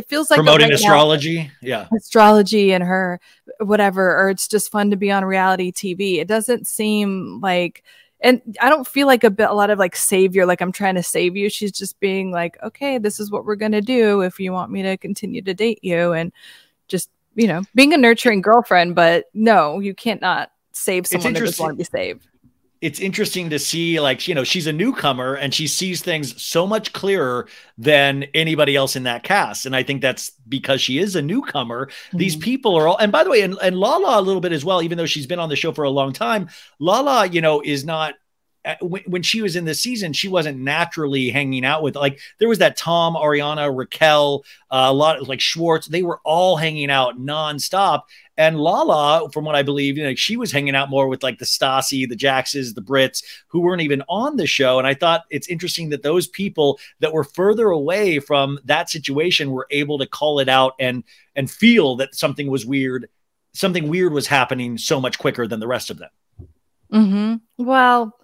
[SPEAKER 2] feels like
[SPEAKER 1] promoting astrology.
[SPEAKER 2] Astrology and her, whatever, or it's just fun to be on reality TV. It doesn't seem like, and I don't feel like a lot of like savior, like I'm trying to save you. She's just being like, okay, this is what we're going to do if you want me to continue to date you. And just, you know, being a nurturing girlfriend, but no, you can't not save someone that just want to be saved.
[SPEAKER 1] It's interesting to see, like, you know, she's a newcomer and she sees things so much clearer than anybody else in that cast. And I think that's because she is a newcomer. These people are all, and by the way, and Lala a little bit as well, even though she's been on the show for a long time, Lala, you know, is not, when she was in this season, she wasn't naturally hanging out with, like, there was that Tom, Ariana, Raquel, a lot of like Schwartz, they were all hanging out nonstop. And Lala, from what I believe, you know, she was hanging out more with like the Stassi, the Jaxes, the Brits, who weren't even on the show. And I thought it's interesting that those people that were further away from that situation were able to call it out and feel that something was weird. Something weird was happening so much quicker than the rest of them.
[SPEAKER 2] Well,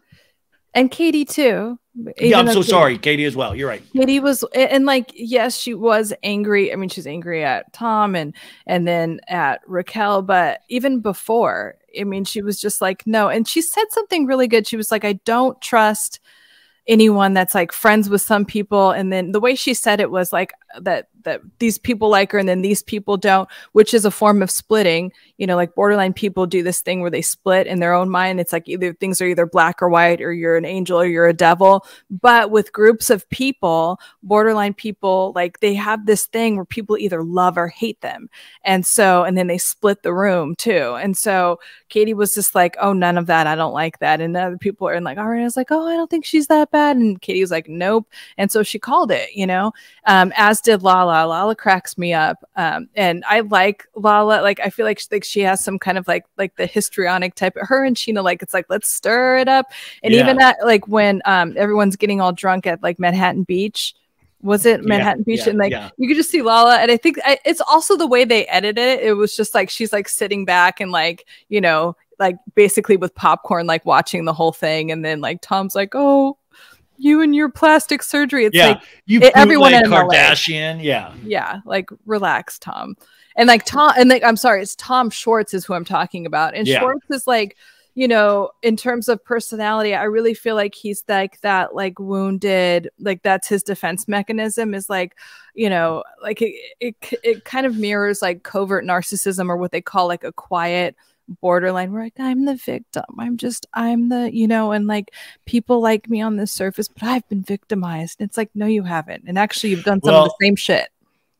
[SPEAKER 2] and Katie too.
[SPEAKER 1] Yeah, I'm so sorry. Katie as well. You're right.
[SPEAKER 2] Katie was, and like, yes, she was angry. I mean, she's angry at Tom and then at Raquel, but even before, I mean, she was just like, no. And she said something really good. She was like, I don't trust anyone that's like friends with some people. And then the way she said it was like that these people like her and then these people don't, which is a form of splitting. You know, like borderline people do this thing where they split in their own mind. It's like either things are either black or white, or you're an angel or you're a devil. But with groups of people, borderline people, like they have this thing where people either love or hate them. And then they split the room too. And so Katie was just like, oh, none of that. I don't like that. And other people are like, all right. I was like, oh, I don't think she's that bad. And Katie was like, nope. And so she called it, you know, as did Lala. Lala. Lala cracks me up. And I like Lala. Like, I feel like she has some kind of like the histrionic type. Her and Sheena, like, it's like, let's stir it up. And even at like when everyone's getting all drunk at like Manhattan Beach. Was it Manhattan Beach? And like you could just see Lala. And I think it's also the way they edited it. It was just like she's like sitting back and like, you know, like basically with popcorn, like watching the whole thing. And then like Tom's like, oh, you and your plastic surgery. It's like everyone in
[SPEAKER 1] Kardashian.
[SPEAKER 2] Yeah. Like relax, Tom. And like Tom, and like, I'm sorry, it's Tom Schwartz is who I'm talking about. And Schwartz is like, you know, in terms of personality, I really feel like he's like that, like wounded, like that's his defense mechanism is like, you know, like it kind of mirrors like covert narcissism, or what they call like a quiet borderline, where like, I'm the victim. I'm the, you know, and like people like me on the surface, but I've been victimized. It's like, no, you haven't. And actually you've done some of the same shit.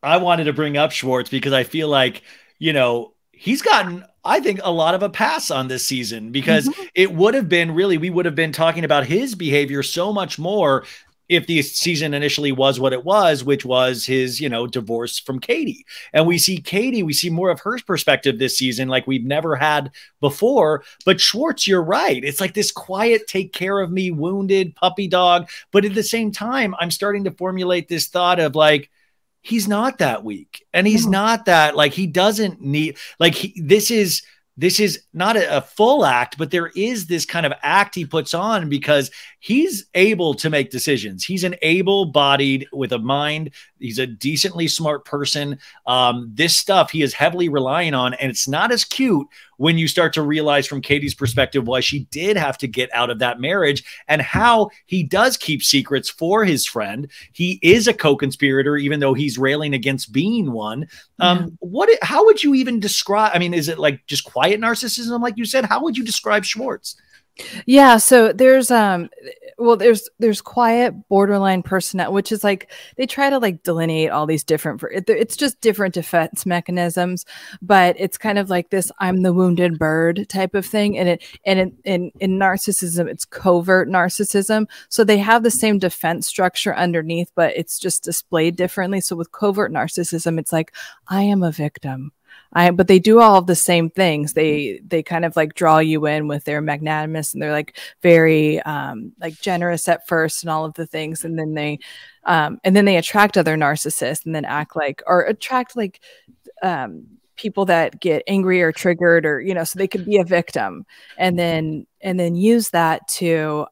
[SPEAKER 1] I wanted to bring up Schwartz because I feel like, you know, he's gotten, I think, a lot of a pass on this season, because it would have been really, we would have been talking about his behavior so much more if the season initially was what it was, which was his, you know, divorce from Katie. And we see Katie, we see more of her perspective this season like we've never had before. But Schwartz, you're right. It's like this quiet, take care of me, wounded puppy dog. But at the same time, I'm starting to formulate this thought of like, he's not that weak, and he's not that, like, he doesn't need, like, this is not a full act, but there is this kind of act he puts on because he's able to make decisions. He's an able-bodied with a mind. He's a decently smart person. This stuff he is heavily relying on, and it's not as cute when you start to realize from Katie's perspective why she did have to get out of that marriage and how he does keep secrets for his friend. He is a co-conspirator, even though he's railing against being one. How would you even describe, I mean, is it like just quiet narcissism, like you said? How would you describe Schwartz?
[SPEAKER 2] Yeah, so there's quiet borderline personality, which is like they try to like delineate all these different, it's just different defense mechanisms, but it's kind of like this I'm the wounded bird type of thing. And in narcissism, it's covert narcissism. So they have the same defense structure underneath, but it's just displayed differently. So with covert narcissism, it's like I am a victim. But they do all of the same things. They kind of like draw you in with their magnanimous, and they're like very like generous at first and all of the things, and then they attract other narcissists and then act like, or attract like people that get angry or triggered, or, you know, so they could be a victim, and then use that to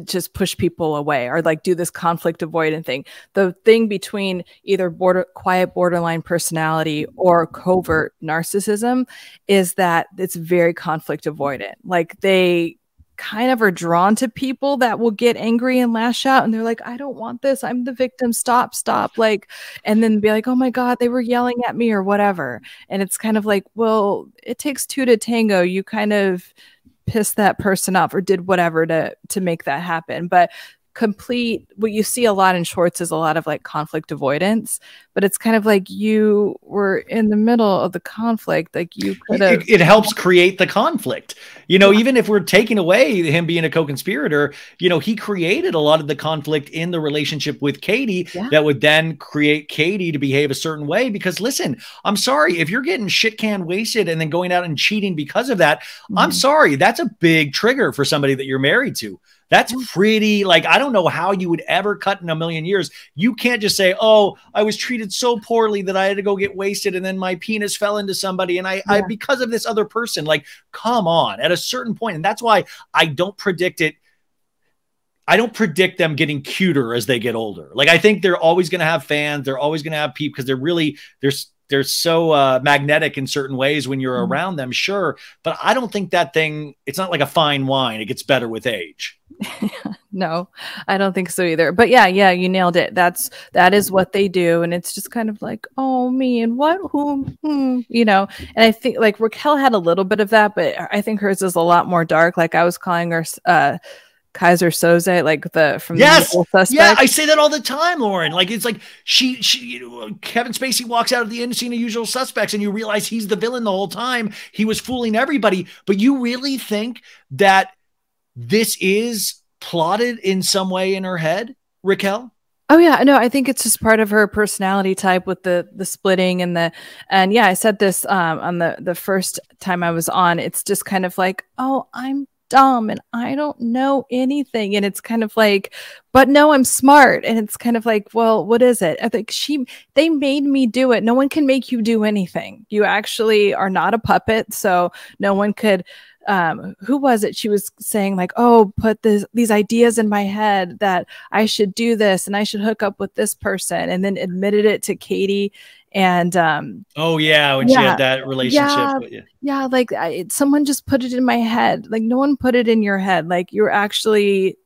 [SPEAKER 2] just push people away, or like do this conflict avoidant thing. The thing between either quiet borderline personality or covert narcissism is that it's very conflict avoidant. Like they kind of are drawn to people that will get angry and lash out, and they're like, I don't want this, I'm the victim, stop, like, and then be like, oh my God, they were yelling at me or whatever. And it's kind of like, well, it takes two to tango. You kind of pissed that person off or did whatever to make that happen. But what you see a lot in Schwartz is a lot of like conflict avoidance, but it's kind of like you were in the middle of the conflict. Like you could have.
[SPEAKER 1] It helps create the conflict. You know, even if we're taking away him being a co-conspirator, you know, he created a lot of the conflict in the relationship with Katie that would then create Katie to behave a certain way. Because listen, I'm sorry, if you're getting shit can wasted and then going out and cheating because of that, I'm sorry, that's a big trigger for somebody that you're married to. That's pretty, like, I don't know how you would ever cut in a million years. You can't just say, oh, I was treated so poorly that I had to go get wasted and then my penis fell into somebody and I because of this other person. Like, come on, at a certain point. And that's why I don't predict it. I don't predict them getting cuter as they get older. Like, I think they're always going to have fans. They're always going to have people because they're so magnetic in certain ways when you're around them. Sure. But I don't think that thing, it's not like a fine wine. It gets better with age.
[SPEAKER 2] No, I don't think so either. But yeah, you nailed it. That is what they do. And it's just kind of like, oh, me and what, whom, you know. And I think like Raquel had a little bit of that, but I think hers is a lot more dark. Like I was calling her Kaiser Soze, like from the Suspect.
[SPEAKER 1] Yeah, I say that all the time, Lauren. Like it's like she Kevin Spacey walks out of the end scene of Usual Suspects and you realize he's the villain the whole time. He was fooling everybody. But you really think that this is plotted in some way in her head, Raquel?
[SPEAKER 2] Oh yeah, no, I think it's just part of her personality type with the splitting and yeah, I said this on the first time I was on. It's just kind of like, oh, I'm dumb and I don't know anything, and it's kind of like, but no, I'm smart, and it's kind of like, well, what is it? I think they made me do it. No one can make you do anything. You actually are not a puppet, so no one could. Who was it? She was saying like, oh, put these ideas in my head that I should do this and I should hook up with this person, and then admitted it to Katie. And
[SPEAKER 1] oh yeah, when she had that relationship.
[SPEAKER 2] Yeah, like someone just put it in my head. Like no one put it in your head. Like you're actually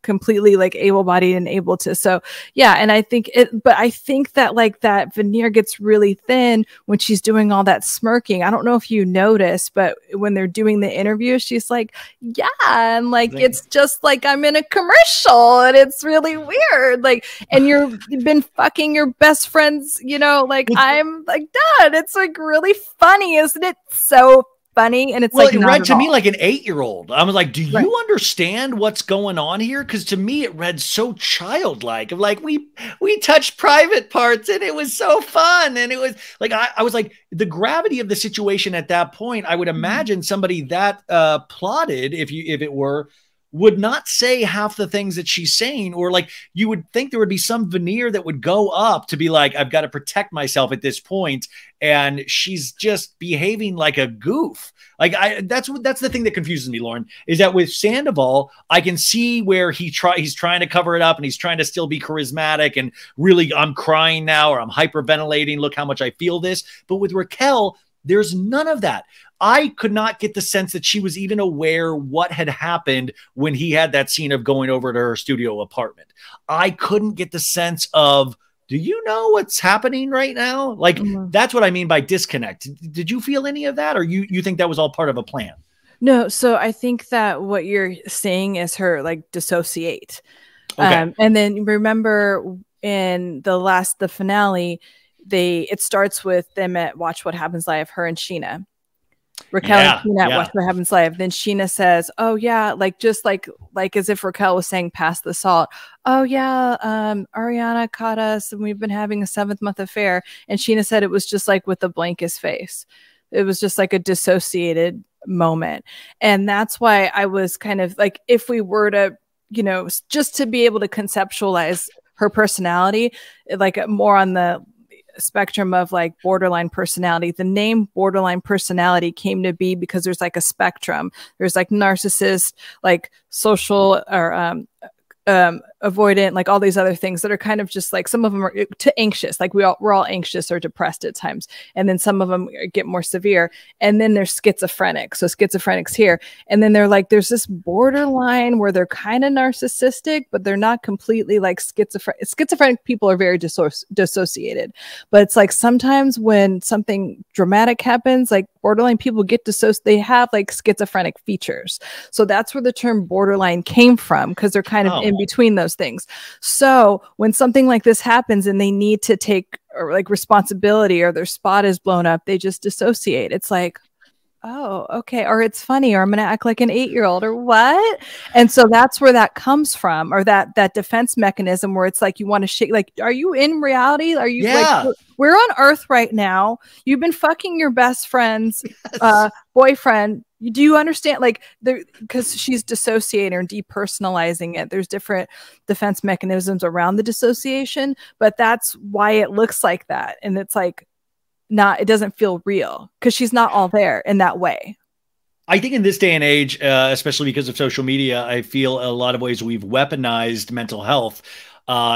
[SPEAKER 2] completely like able-bodied and able to. So yeah, and I think but I think that like that veneer gets really thin when she's doing all that smirking. I don't know if you noticed, but when they're doing the interview, she's like, yeah, and like it's just like I'm in a commercial and it's really weird. Like, and you've been fucking your best friends, you know, like I'm like, Dad, it's like really funny, isn't it? So funny. And it's
[SPEAKER 1] well,
[SPEAKER 2] like
[SPEAKER 1] it read to me like an 8-year-old. I was like, do you understand what's going on here? Because to me it read so childlike, of like we touched private parts and it was so fun. And it was like I was like, the gravity of the situation at that point, I would imagine somebody that plotted, if it were, would not say half the things that she's saying, or like you would think there would be some veneer that would go up to be like, I've got to protect myself at this point, and she's just behaving like a goof. Like that's the thing that confuses me, Lauren, is that with Sandoval, I can see where he's trying to cover it up and he's trying to still be charismatic and really, I'm crying now, or I'm hyperventilating, look how much I feel this. But with Raquel, there's none of that. I could not get the sense that she was even aware what had happened when he had that scene of going over to her studio apartment. I couldn't get the sense of, do you know what's happening right now? Like, that's what I mean by disconnect. Did you feel any of that, or you think that was all part of a plan?
[SPEAKER 2] No, so I think that what you're saying is her like dissociate.
[SPEAKER 1] Okay.
[SPEAKER 2] And then remember in the finale, it starts with them at Watch What Happens Live, her and Sheena. Raquel and Sheena Watch What Happens Live. Then Sheena says, oh yeah, like just like as if Raquel was saying pass the salt. Oh yeah, Ariana caught us and we've been having a 7th-month affair. And Sheena said it was just like with the blankest face. It was just like a dissociated moment. And that's why I was kind of like, if we were to, you know, just to be able to conceptualize her personality, like more on the spectrum of like borderline personality. The name borderline personality came to be because there's like a spectrum. There's like narcissist, like social, or avoidant, like all these other things that are kind of just like, some of them are to anxious, like we're all anxious or depressed at times, and then some of them get more severe, and then there's schizophrenic. So schizophrenics here, and then they're like, there's this borderline where they're kind of narcissistic, but they're not completely like schizophrenic. Schizophrenic people are very dissociated, but it's like sometimes when something dramatic happens, like borderline people get dissociated, they have like schizophrenic features. So that's where the term borderline came from, because they're kind of in between those things. So when something like this happens and they need to take or like responsibility, or their spot is blown up, they just dissociate. It's like, oh, okay. Or it's funny, or I'm going to act like an 8-year-old, or what? And so that's where that comes from, or that defense mechanism where it's like, you want to shake, like, are you in reality? Are you like, we're on Earth right now. You've been fucking your best friend's boyfriend. Do you understand? Like, because she's dissociating or depersonalizing it. There's different defense mechanisms around the dissociation, but that's why it looks like that. And it's like, it doesn't feel real because she's not all there in that way.
[SPEAKER 1] I think in this day and age, especially because of social media, I feel a lot of ways we've weaponized mental health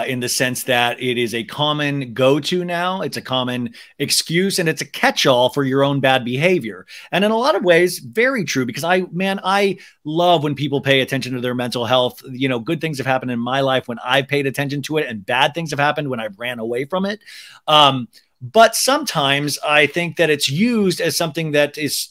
[SPEAKER 1] in the sense that it is a common go-to now. It's a common excuse, and it's a catch-all for your own bad behavior. And in a lot of ways, very true, because I love when people pay attention to their mental health. You know, good things have happened in my life when I've paid attention to it, and bad things have happened when I've ran away from it. But sometimes I think that it's used as something that is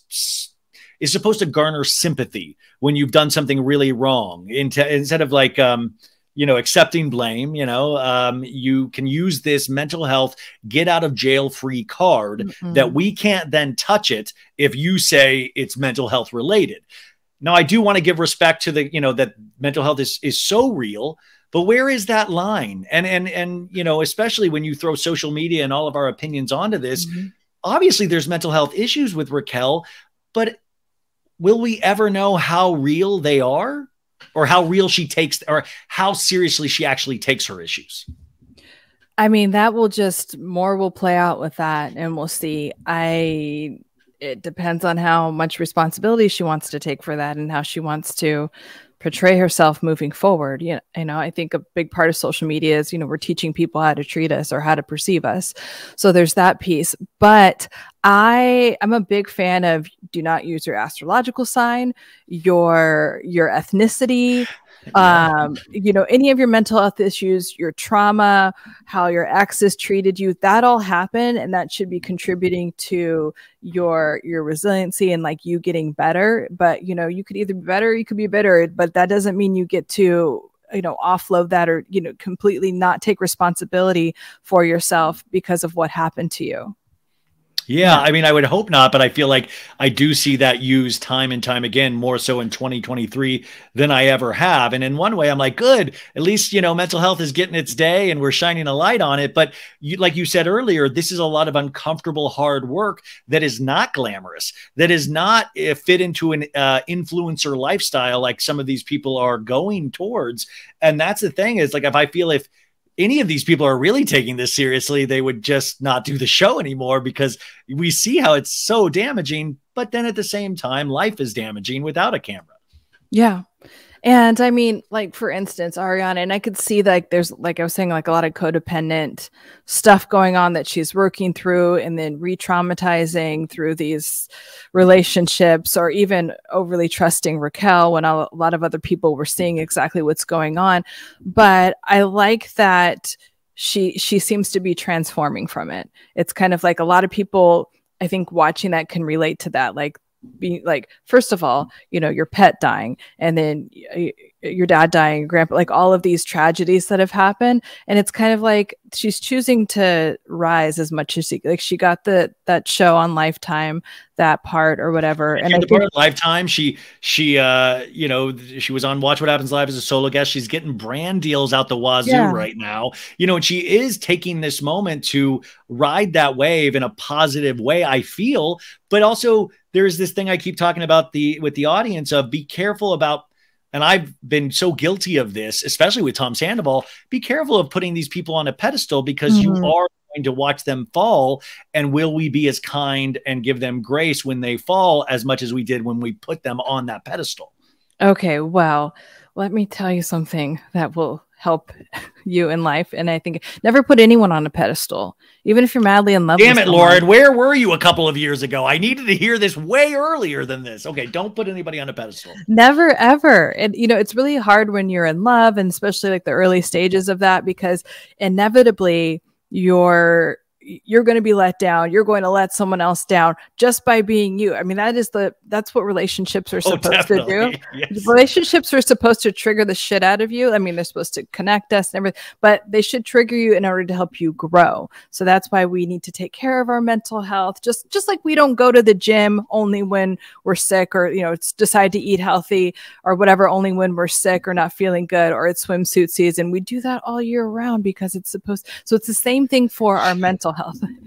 [SPEAKER 1] supposed to garner sympathy when you've done something really wrong, instead of like, accepting blame. You can use this mental health get out of jail free card that we can't then touch it if you say it's mental health related. Now, I do want to give respect to that mental health is so real. But where is that line? And you know, especially when you throw social media and all of our opinions onto this, obviously there's mental health issues with Raquel, but will we ever know how real they are, or how real she takes, or how seriously she actually takes her issues?
[SPEAKER 2] I mean, that will just, more will play out with that, and we'll see. It depends on how much responsibility she wants to take for that and how she wants to portray herself moving forward. You know, I think a big part of social media is, you know, we're teaching people how to treat us or how to perceive us. So there's that piece. But I'm a big fan of, do not use your astrological sign, your ethnicity, you know, any of your mental health issues, your trauma, how your exes treated you, that all happened, and that should be contributing to your resiliency and like you getting better. But you know, you could either be better or you could be bitter, but that doesn't mean you get to, you know, offload that, or, you know, completely not take responsibility for yourself because of what happened to you.
[SPEAKER 1] Yeah, I mean, I would hope not, but I feel like I do see that used time and time again, more so in 2023 than I ever have. And in one way, I'm like, good, at least, you know, mental health is getting its day and we're shining a light on it. But like you said earlier, this is a lot of uncomfortable, hard work that is not glamorous, that is not fit into an influencer lifestyle like some of these people are going towards. And that's the thing, is like, if any of these people are really taking this seriously, they would just not do the show anymore, because we see how it's so damaging. But then at the same time, life is damaging without a camera.
[SPEAKER 2] Yeah. And I mean, like, for instance, Ariana, and I could see like there's, like I was saying, like a lot of codependent stuff going on that she's working through, and then re-traumatizing through these relationships, or even overly trusting Raquel when a lot of other people were seeing exactly what's going on. But I like that she seems to be transforming from it. It's kind of like a lot of people, I think, watching that can relate to that. Like, being like, first of all, you know, your pet dying, and then your dad dying, your grandpa, like all of these tragedies that have happened. And it's kind of like she's choosing to rise as much as she got that show on Lifetime, that part or whatever. And I think
[SPEAKER 1] Lifetime, she you know, she was on Watch What Happens Live as a solo guest. She's getting brand deals out the wazoo right now, you know, and she is taking this moment to ride that wave in a positive way, I feel. But also there's this thing I keep talking about with the audience of, be careful about, and I've been so guilty of this, especially with Tom Sandoval, be careful of putting these people on a pedestal, because you are going to watch them fall. And will we be as kind and give them grace when they fall as much as we did when we put them on that pedestal? Okay,
[SPEAKER 2] well, let me tell you something that will help you in life. And I think, never put anyone on a pedestal, even if you're madly in love.
[SPEAKER 1] Damn it, Lauren, where were you a couple of years ago? I needed to hear this way earlier than this. Okay, don't put anybody on a pedestal.
[SPEAKER 2] Never, ever. And, you know, it's really hard when you're in love, and especially like the early stages of that, because inevitably you're going to be let down. You're going to let someone else down just by being you. I mean, that's what relationships are supposed to do. Yes. Relationships are supposed to trigger the shit out of you. I mean, they're supposed to connect us and everything, but they should trigger you in order to help you grow. So that's why we need to take care of our mental health. Just like we don't go to the gym only when we're sick, or, you know, decide to eat healthy or whatever, only when we're sick or not feeling good, or it's swimsuit season. We do that all year round because it's supposed. So it's the same thing for our mental health.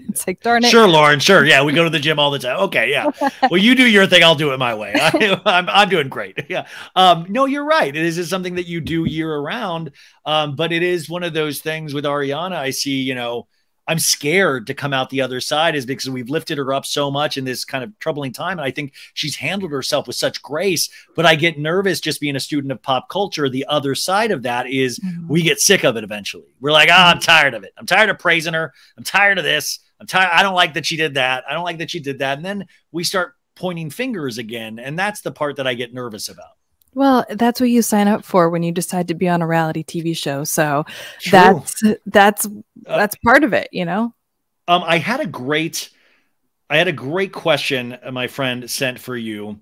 [SPEAKER 2] It's like, darn it.
[SPEAKER 1] Sure, Lauren. Sure. Yeah. We go to the gym all the time. Okay. Yeah. Well, you do your thing. I'll do it my way. I'm doing great. Yeah. No, you're right. It is something that you do year round. But it is one of those things with Ariana. I see, you know, I'm scared to come out the other side, is because we've lifted her up so much in this kind of troubling time. And I think she's handled herself with such grace, but I get nervous just being a student of pop culture. The other side of that is we get sick of it eventually. We're like, I'm tired of it. I'm tired of praising her. I'm tired of this. I'm tired. I don't like that she did that. I don't like that she did that. And then we start pointing fingers again. And that's the part that I get nervous about.
[SPEAKER 2] Well, that's what you sign up for when you decide to be on a reality TV show. So that's part of it, you know?
[SPEAKER 1] I had a great question my friend sent for you.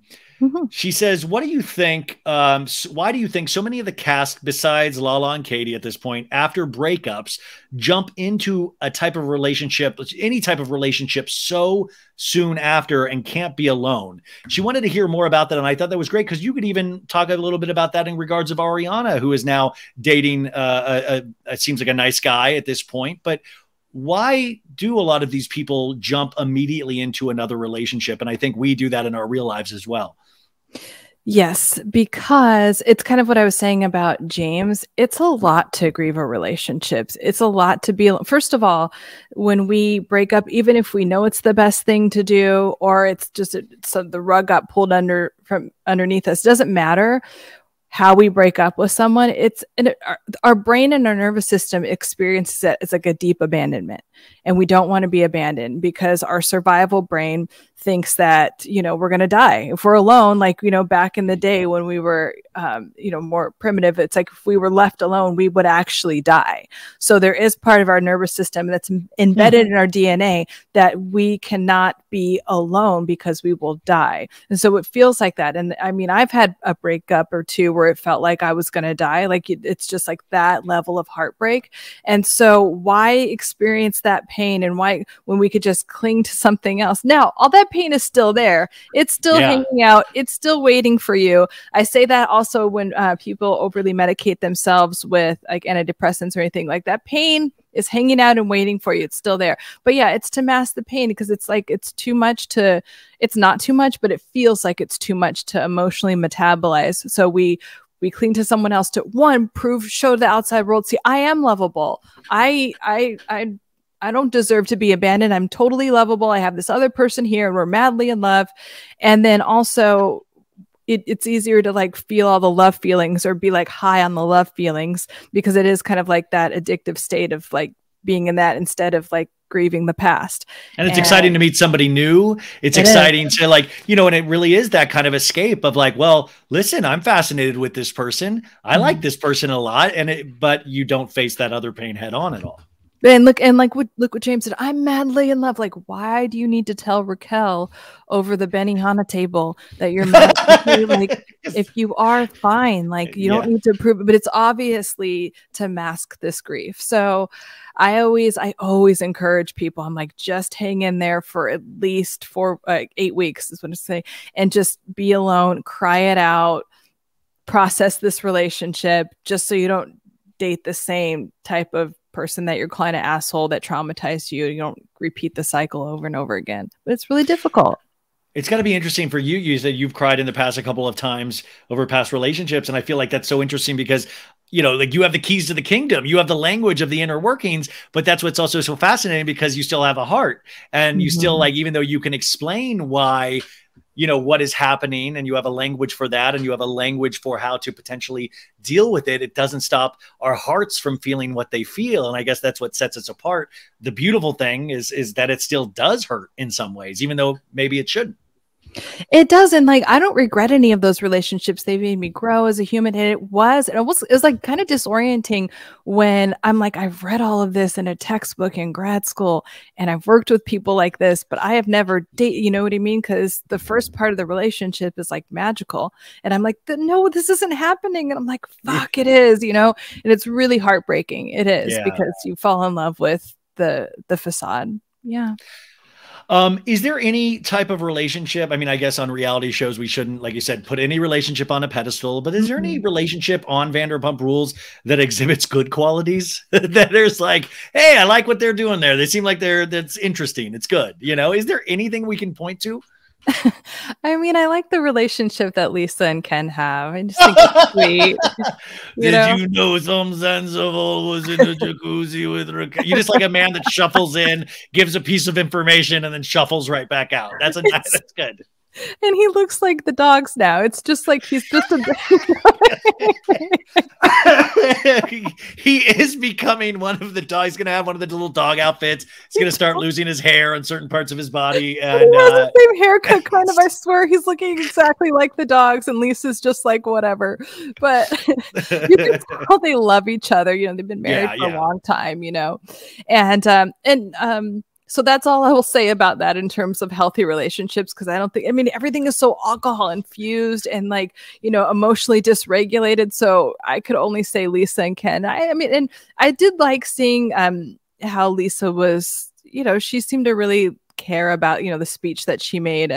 [SPEAKER 1] She says, what do you think? Why do you think so many of the cast, besides Lala and Katie at this point, after breakups, jump into a type of relationship, any type of relationship so soon after and can't be alone? She wanted to hear more about that. And I thought that was great because you could even talk a little bit about that in regards of Ariana, who is now dating, it seems like a nice guy at this point. But why do a lot of these people jump immediately into another relationship? And I think we do that in our real lives as well.
[SPEAKER 2] Yes, because it's kind of what I was saying about James. It's a lot to grieve a relationships. It's a lot to be, first of all, when we break up, even if we know it's the best thing to do, or it's just so the rug got pulled underneath us, doesn't matter how we break up with someone. Our brain and our nervous system experiences it as like a deep abandonment, and we don't want to be abandoned because our survival brain thinks that, you know, we're going to die if we're alone. Like, you know, back in the day when we were, you know, more primitive, it's like if we were left alone, we would actually die. So there is part of our nervous system that's embedded in our DNA that we cannot be alone because we will die. And so it feels like that. And I mean, I've had a breakup or two where it felt like I was going to die. Like it's just like that level of heartbreak. And so why experience that pain, and why, when we could just cling to something else? Now, all that pain is still there. It's still hanging out. It's still waiting for you. I say that also when people overly medicate themselves with like antidepressants or anything like that. Pain is hanging out and waiting for you. It's still there. But yeah, it's to mask the pain because it's like, it's too much to, it's not too much, but it feels like it's too much to emotionally metabolize. So we cling to someone else to, one, show the outside world, see, I am lovable. I don't deserve to be abandoned. I'm totally lovable. I have this other person here and we're madly in love. And then also it's easier to like feel all the love feelings or be like high on the love feelings because it is kind of like that addictive state of like being in that instead of like grieving the past.
[SPEAKER 1] And it's exciting to meet somebody new. It's exciting to like, you know, and it really is that kind of escape of like, well, listen, I'm fascinated with this person. I like this person a lot. But you don't face that other pain head on at all.
[SPEAKER 2] And look what James said. I'm madly in love. Like, why do you need to tell Raquel over the Benihana table that you're mad? Like, if you are fine, like you don't need to prove it. But it's obviously to mask this grief. So I always encourage people. I'm like, just hang in there for at least 8 weeks is what I say, and just be alone, cry it out, process this relationship, just so you don't date the same type of person that you're calling an asshole that traumatized you. You don't repeat the cycle over and over again. But it's really difficult.
[SPEAKER 1] It's got to be interesting for you. You said you've cried in the past a couple of times over past relationships. And I feel like that's so interesting because, you know, like you have the keys to the kingdom. You have the language of the inner workings, but that's what's also so fascinating because you still have a heart and you still like, even though you can explain why, you know, what is happening and you have a language for that and you have a language for how to potentially deal with it, it doesn't stop our hearts from feeling what they feel. And I guess that's what sets us apart. The beautiful thing is that it still does hurt in some ways, even though maybe it shouldn't.
[SPEAKER 2] It does. And like, I don't regret any of those relationships. They made me grow as a human. And it was like kind of disorienting when I'm like, I've read all of this in a textbook in grad school and I've worked with people like this, but I have never dated, you know what I mean? Because the first part of the relationship is like magical. And I'm like, no, this isn't happening. And I'm like, fuck, it is, you know? And it's really heartbreaking. It is because you fall in love with the facade. Yeah.
[SPEAKER 1] Is there any type of relationship? I mean, I guess on reality shows, we shouldn't, like you said, put any relationship on a pedestal, but is there any relationship on Vanderpump Rules that exhibits good qualities that there's like, hey, I like what they're doing there. They seem like that's interesting. It's good. You know, is there anything we can point to?
[SPEAKER 2] I mean, I like the relationship that Lisa and Ken have. I just think it's sweet.
[SPEAKER 1] You know some Sandoval was in a jacuzzi with Raquel? You just like a man that shuffles in, gives a piece of information, and then shuffles right back out. That's good.
[SPEAKER 2] And he looks like the dogs now. It's just like he's just
[SPEAKER 1] he is becoming one of the dogs. He's gonna have one of the little dog outfits. He's gonna start losing his hair on certain parts of his body. And
[SPEAKER 2] he has the same haircut, kind of. I swear, he's looking exactly like the dogs, and Lisa's just like whatever. But you can tell they love each other. You know, they've been married for a long time. You know, and So that's all I will say about that in terms of healthy relationships. Cause I don't think, I mean, everything is so alcohol infused and like, you know, emotionally dysregulated. So I could only say Lisa and Ken. I mean, and I did like seeing how Lisa was, you know, she seemed to really care about, you know, the speech that she made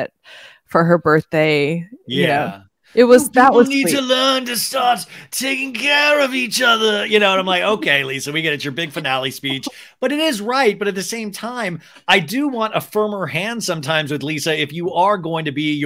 [SPEAKER 2] for her birthday.
[SPEAKER 1] Yeah.
[SPEAKER 2] You know, it was, that was
[SPEAKER 1] need
[SPEAKER 2] sweet.
[SPEAKER 1] to learn to start taking care of each other, you know. And I'm like, okay, Lisa, we get it, your big finale speech, but it is right. But at the same time, I do want a firmer hand sometimes with Lisa. If you are going to be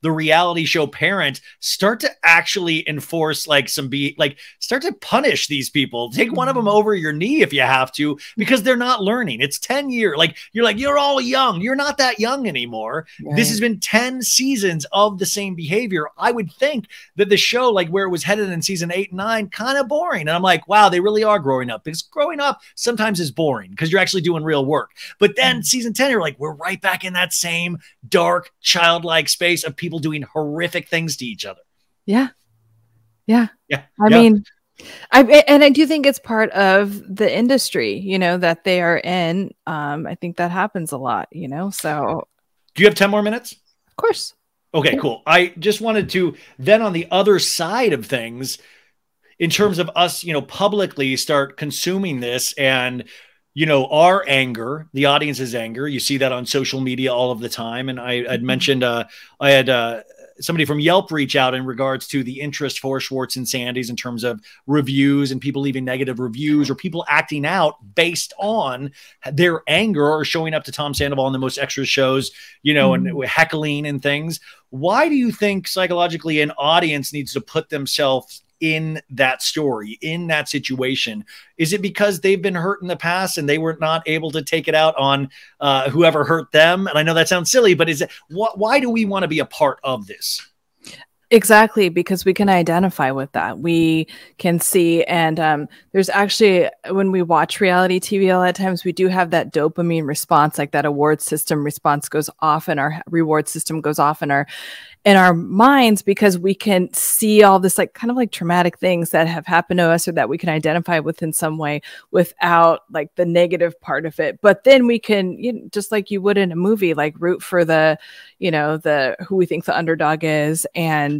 [SPEAKER 1] the reality show parent, start to actually enforce like start to punish these people. Take one of them over your knee if you have to, because they're not learning. It's 10 years. Like you're all young. You're not that young anymore. Right. This has been 10 seasons of the same behavior. I would think that the show, like where it was headed in season 8 and 9, kind of boring. And I'm like, wow, they really are growing up, because growing up sometimes is boring because you're actually doing real work. But then season 10, you're like, we're right back in that same dark, childlike space of people doing horrific things to each other.
[SPEAKER 2] Yeah. Yeah.
[SPEAKER 1] Yeah.
[SPEAKER 2] I mean, I do think it's part of the industry, you know, that they are in. I think that happens a lot, you know, so.
[SPEAKER 1] Do you have 10 more minutes?
[SPEAKER 2] Of course.
[SPEAKER 1] Okay, cool. I just wanted to then on the other side of things, in terms of us, you know, publicly start consuming this and, you know, our anger, the audience's anger, you see that on social media all of the time. And I'd mentioned, I had somebody from Yelp reach out in regards to the interest for Schwartz and Sandy's in terms of reviews and people leaving negative reviews or people acting out based on their anger or showing up to Tom Sandoval in the most extra shows, you know, and heckling and things. Why do you think psychologically an audience needs to put themselves in that story, in that situation? Is it because they've been hurt in the past and they were not able to take it out on whoever hurt them? And I know that sounds silly, but is it why do we want to be a part of this?
[SPEAKER 2] Exactly, because we can identify with that. We can see, and there's actually, when we watch reality TV, a lot of times we do have that dopamine response, like that award system response goes off and our reward system goes off in our minds, because we can see all this like kind of like traumatic things that have happened to us or that we can identify with in some way without like the negative part of it. But then we can, you know, just like you would in a movie, like root for the, you know, the who we think the underdog is. And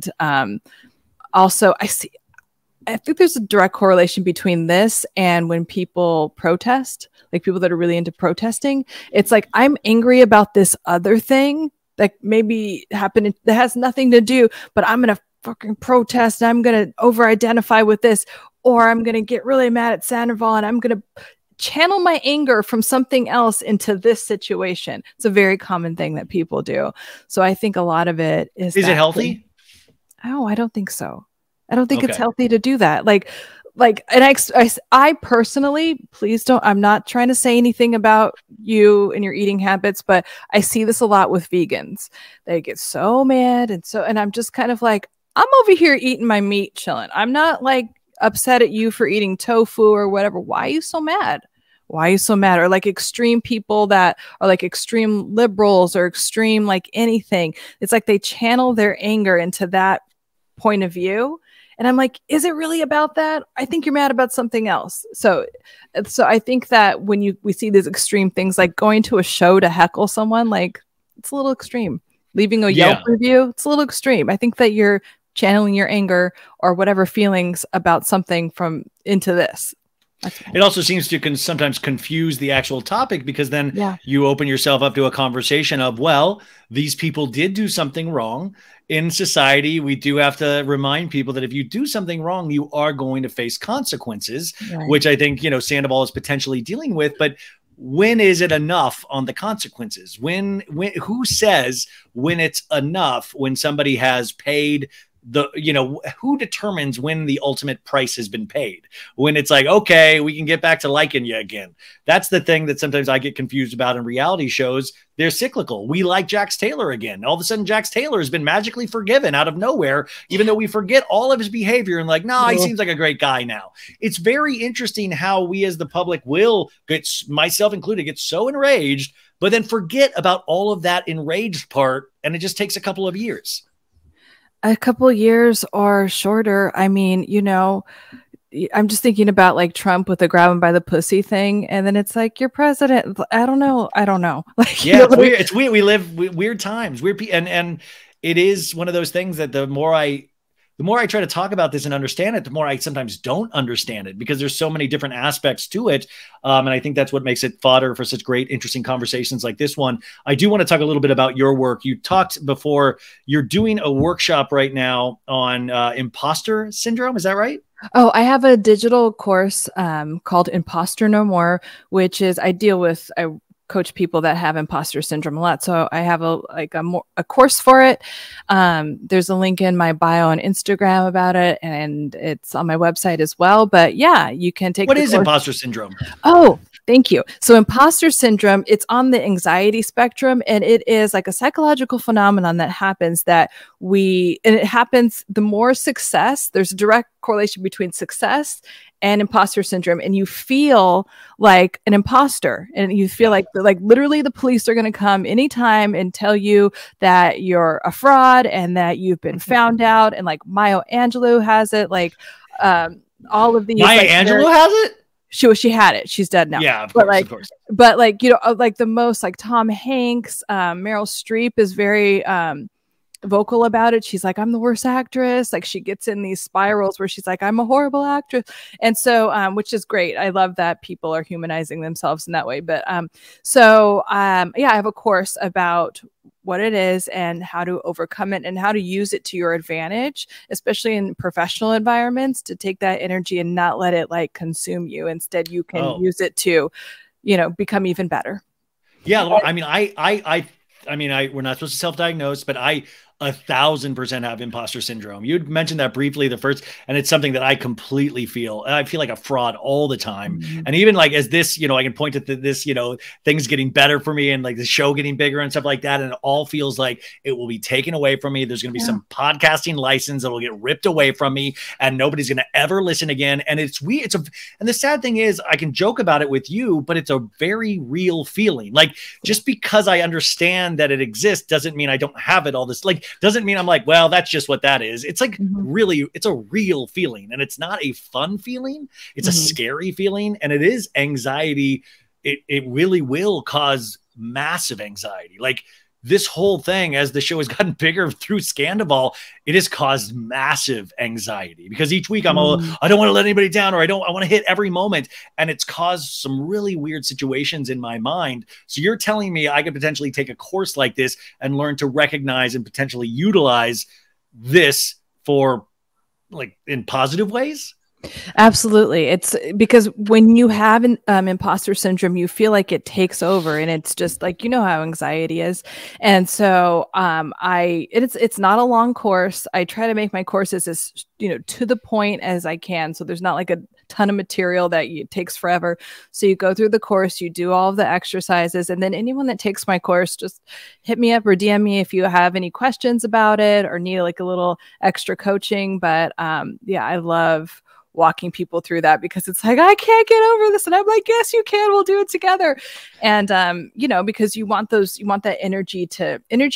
[SPEAKER 2] also I think there's a direct correlation between this and when people protest, like people that are really into protesting. It's like, I'm angry about this other thing that maybe happened that has nothing to do, but I'm going to fucking protest and I'm going to over-identify with this, or I'm going to get really mad at Sandoval and I'm going to channel my anger from something else into this situation. It's a very common thing that people do. So I think a lot of it is it
[SPEAKER 1] healthy?
[SPEAKER 2] Oh, I don't think so. I don't think it's healthy to do that. And I personally, please don't, I'm not trying to say anything about you and your eating habits, but I see this a lot with vegans. They get so mad. And I'm just kind of like, I'm over here eating my meat, chilling. I'm not like upset at you for eating tofu or whatever. Why are you so mad? Why are you so mad? Or like extreme people that are like extreme liberals or extreme, like anything. It's like they channel their anger into that point of view. And I'm like, is it really about that? I think you're mad about something else. So I think that when we see these extreme things, like going to a show to heckle someone, like it's a little extreme. Leaving a Yelp review, it's a little extreme. I think that you're channeling your anger or whatever feelings about something into this.
[SPEAKER 1] It also seems to sometimes confuse the actual topic, because then you open yourself up to a conversation of, well, these people did do something wrong. In society, we do have to remind people that if you do something wrong, you are going to face consequences, which I think, you know, Sandoval is potentially dealing with. But when is it enough on the consequences? Who says when it's enough, when somebody has paid who determines when the ultimate price has been paid? When it's like, okay, we can get back to liking you again. That's the thing that sometimes I get confused about in reality shows. They're cyclical. We like Jax Taylor again. All of a sudden, Jax Taylor has been magically forgiven out of nowhere, even though we forget all of his behavior and like, no, he seems like a great guy now. It's very interesting how we as the public will get, myself included, get so enraged, but then forget about all of that enraged part. And it just takes a couple of years.
[SPEAKER 2] A couple years or shorter. I mean, you know, I'm just thinking about like Trump with the grab him by the pussy thing, and then it's like, you're president. I don't know. Like,
[SPEAKER 1] yeah, it's weird. It's weird. We live weird times, and it is one of those things that the more I try to talk about this and understand it, the more I sometimes don't understand it, because there's so many different aspects to it. And I think that's what makes it fodder for such great, interesting conversations like this one. I do want to talk a little bit about your work. You talked before, you're doing a workshop right now on imposter syndrome. Is that right?
[SPEAKER 2] Oh, I have a digital course called Imposter No More, which is I coach people that have imposter syndrome a lot. So I have a course for it. There's a link in my bio on Instagram about it, and it's on my website as well. But yeah, you can take.
[SPEAKER 1] What is imposter syndrome?
[SPEAKER 2] Oh, thank you. So imposter syndrome, it's on the anxiety spectrum, and it is like a psychological phenomenon that happens and it happens the more success, there's a direct correlation between success and imposter syndrome, and you feel like an imposter, and you feel like literally the police are going to come anytime and tell you that you're a fraud and that you've been found out. And like Maya Angelou has it, like all of these.
[SPEAKER 1] Maya Angelou has it?
[SPEAKER 2] She had it. She's dead now.
[SPEAKER 1] Yeah, of course.
[SPEAKER 2] But like, you know, like the most, like Tom Hanks, Meryl Streep is very vocal about it. She's like, I'm the worst actress. Like, she gets in these spirals where she's like, I'm a horrible actress. And so, which is great. I love that people are humanizing themselves in that way. But yeah, I have a course about what it is and how to overcome it and how to use it to your advantage, especially in professional environments, to take that energy and not let it like consume you. Instead, you can use it to, you know, become even better.
[SPEAKER 1] Yeah. I mean, we're not supposed to self-diagnose, but I 1,000% have imposter syndrome. You'd mentioned that briefly and it's something that I completely feel. I feel like a fraud all the time. Mm-hmm. And even like as this, you know, I can point to this, you know, things getting better for me and like the show getting bigger and stuff like that. And it all feels like it will be taken away from me. There's going to be some podcasting license that will get ripped away from me and nobody's going to ever listen again. And it's weird. And the sad thing is I can joke about it with you, but it's a very real feeling. Like, just because I understand that it exists doesn't mean I don't have it all this, like, doesn't mean I'm like, well, that's just what that is. It's like really, it's a real feeling, and it's not a fun feeling. It's a scary feeling, and it is anxiety. It really will cause massive anxiety. Like this whole thing, as the show has gotten bigger through Sandoval, it has caused massive anxiety because each week I don't want to let anybody down, or I want to hit every moment. And it's caused some really weird situations in my mind. So you're telling me I could potentially take a course like this and learn to recognize and potentially utilize this for like in positive ways?
[SPEAKER 2] Absolutely. It's because when you have an imposter syndrome, you feel like it takes over, and it's just like, you know how anxiety is. And so it's not a long course. I try to make my courses as, you know, to the point as I can. So there's not like a ton of material that it takes forever. So you go through the course, you do all of the exercises, and then anyone that takes my course, just hit me up or DM me if you have any questions about it or need like a little extra coaching. But yeah, I love walking people through that because it's like, I can't get over this. And I'm like, yes, you can, we'll do it together. And, you know, because you want that energy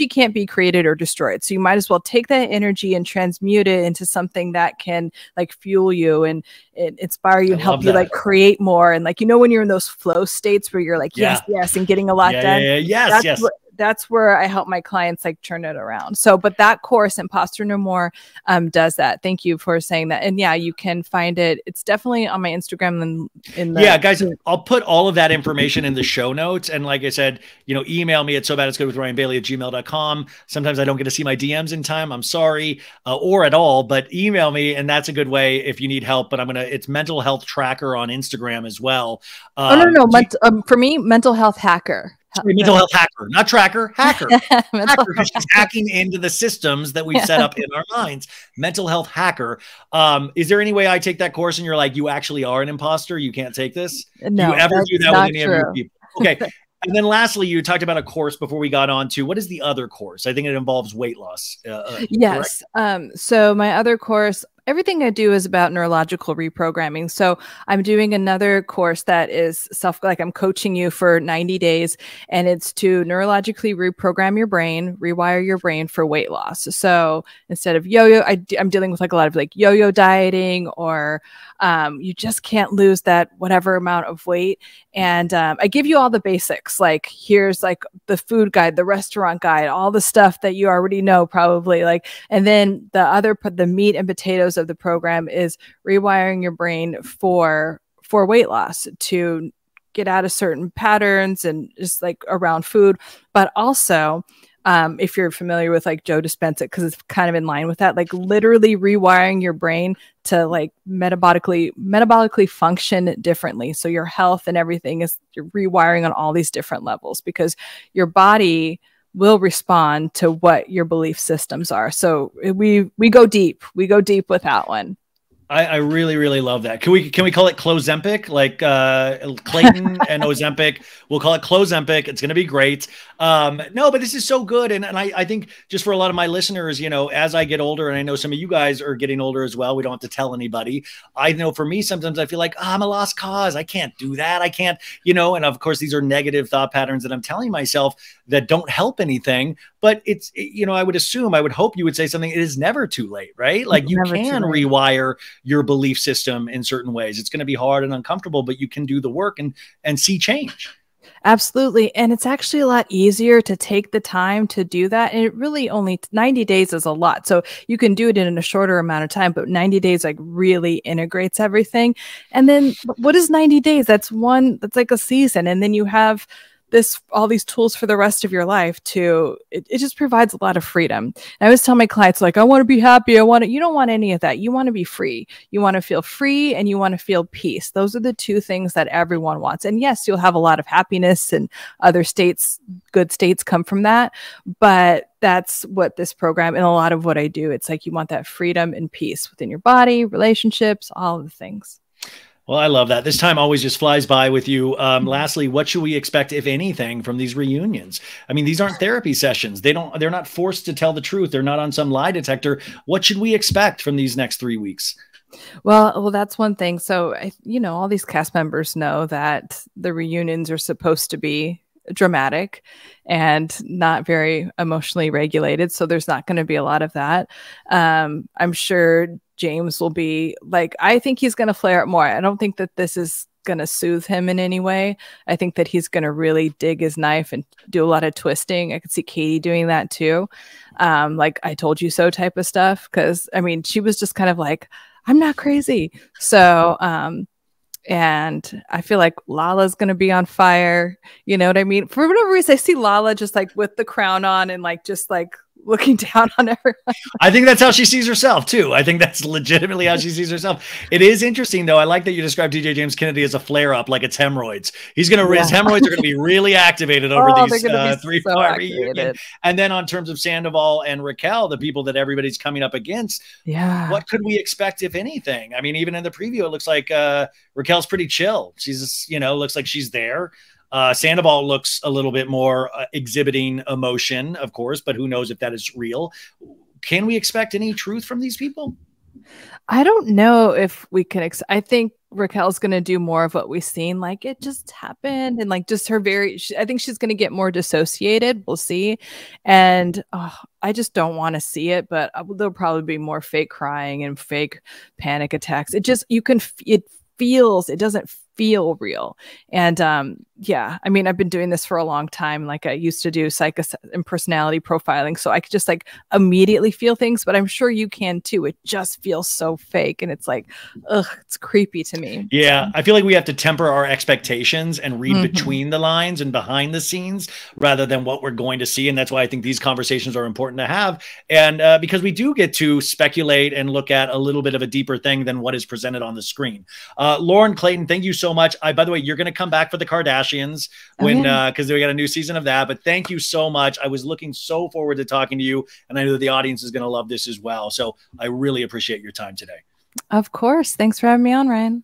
[SPEAKER 2] can't be created or destroyed. So you might as well take that energy and transmute it into something that can like fuel you and inspire you and help you like create more. And like, you know, when you're in those flow states where you're like, yes, and getting a lot done.
[SPEAKER 1] Yes.
[SPEAKER 2] That's where I help my clients like turn it around. So, but that course, Imposter No More, does that. Thank you for saying that. And yeah, you can find it. It's definitely on my Instagram.
[SPEAKER 1] Yeah, guys, I'll put all of that information in the show notes. And like I said, you know, email me at sobaditsgoodwithryanbailey@gmail.com. Sometimes I don't get to see my DMs in time. I'm sorry, or at all, but email me. And that's a good way if you need help. But it's Mental Health Tracker on Instagram as well.
[SPEAKER 2] For me, Mental Health Hacker.
[SPEAKER 1] Mental health hacker, not tracker, hacker. Hacker, because she's hacking into the systems that we've set up in our minds. Mental health hacker. Is there any way I take that course and you're like, you actually are an imposter? You can't take this?
[SPEAKER 2] No,
[SPEAKER 1] do you ever do that with any
[SPEAKER 2] true.
[SPEAKER 1] of your people? Okay. And then lastly, you talked about a course before we got on to, what is the other course? I think it involves weight loss.
[SPEAKER 2] Yes. So my other course, everything I do is about neurological reprogramming. So I'm doing another course that is like I'm coaching you for 90 days, and it's to neurologically reprogram your brain, rewire your brain for weight loss. So instead of yo-yo, I'm dealing with like a lot of like yo-yo dieting, or you just can't lose that whatever amount of weight. And I give you all the basics. Like here's like the food guide, the restaurant guide, all the stuff that you already know probably. Like, and then the meat and potatoes of the program is rewiring your brain for weight loss, to get out of certain patterns and just like around food, but also if you're familiar with like Joe Dispenza, because it's kind of in line with that, like literally rewiring your brain to like metabolically function differently. So your health and everything is, you're rewiring on all these different levels, because your body will respond to what your belief systems are. So we go deep. We go deep with that one.
[SPEAKER 1] I really, really love that. Can we call it Clozempic? Like Clayton and Ozempic. We'll call it Clozempic. It's going to be great. No, but this is so good. And I think just for a lot of my listeners, you know, as I get older, and I know some of you guys are getting older as well, we don't have to tell anybody. I know for me, sometimes I feel like, oh, I'm a lost cause. I can't do that. I can't, you know, and of course, these are negative thought patterns that I'm telling myself that don't help anything. But it's, you know, I would hope you would say something. It is never too late, right? Like you can rewire your belief system in certain ways. It's going to be hard and uncomfortable, but you can do the work and see change.
[SPEAKER 2] Absolutely. And it's actually a lot easier to take the time to do that. And it really only 90 days is a lot. So you can do it in a shorter amount of time, but 90 days like really integrates everything. And then what is 90 days? That's like a season. And then you have all these tools for the rest of your life it just provides a lot of freedom. And I always tell my clients, like, I want to be happy. You don't want any of that. You want to be free. You want to feel free, and you want to feel peace. Those are the two things that everyone wants. And yes, you'll have a lot of happiness, and other good states come from that. But that's what this program and a lot of what I do, it's like you want that freedom and peace within your body, relationships, all of the things.
[SPEAKER 1] Well, I love that. This time always just flies by with you. Lastly, what should we expect, if anything, from these reunions? I mean, these aren't therapy sessions. They're not forced to tell the truth. They're not on some lie detector. What should we expect from these next 3 weeks?
[SPEAKER 2] Well, that's one thing. So, all these cast members know that the reunions are supposed to be dramatic and not very emotionally regulated. So there's not going to be a lot of that. I'm sure James will be like, I think he's going to flare up more. I don't think that this is going to soothe him in any way. I think that he's going to really dig his knife and do a lot of twisting. I could see Katie doing that too. Like I told you so type of stuff. Cause I mean, she was just kind of like, I'm not crazy. So, and I feel like Lala's going to be on fire. You know what I mean? For whatever reason, I see Lala just like with the crown on and like, just like looking down on everyone.
[SPEAKER 1] I think that's how she sees herself too. I think that's legitimately how she sees herself. It is interesting though. I like that you described DJ James Kennedy as a flare up, like it's hemorrhoids. His hemorrhoids are going to be really activated over these 3-part reunion. And then on terms of Sandoval and Raquel, the people that everybody's coming up against, what could we expect, if anything? I mean, even in the preview, it looks like Raquel's pretty chill. She's, looks like she's there. Sandoval looks a little bit more exhibiting emotion, of course, but who knows if that is real. Can we expect any truth from these people?
[SPEAKER 2] I don't know if we can. I think Raquel's going to do more of what we've seen. Like it just happened. And like just her I think she's going to get more dissociated. We'll see. And I just don't want to see it, but there'll probably be more fake crying and fake panic attacks. It doesn't feel real. And I mean, I've been doing this for a long time. Like I used to do and personality profiling. So I could just like immediately feel things, but I'm sure you can too. It just feels so fake. And it's like, it's creepy to me.
[SPEAKER 1] Yeah. So I feel like we have to temper our expectations and read between the lines and behind the scenes rather than what we're going to see. And that's why I think these conversations are important to have. And because we do get to speculate and look at a little bit of a deeper thing than what is presented on the screen. Lauren, Clayton, thank you so much. By the way, you're going to come back for the Kardashians because we got a new season of that. But thank you so much. I was looking so forward to talking to you, and I know that the audience is going to love this as well. So I really appreciate your time today.
[SPEAKER 2] Of course. Thanks for having me on, Ryan.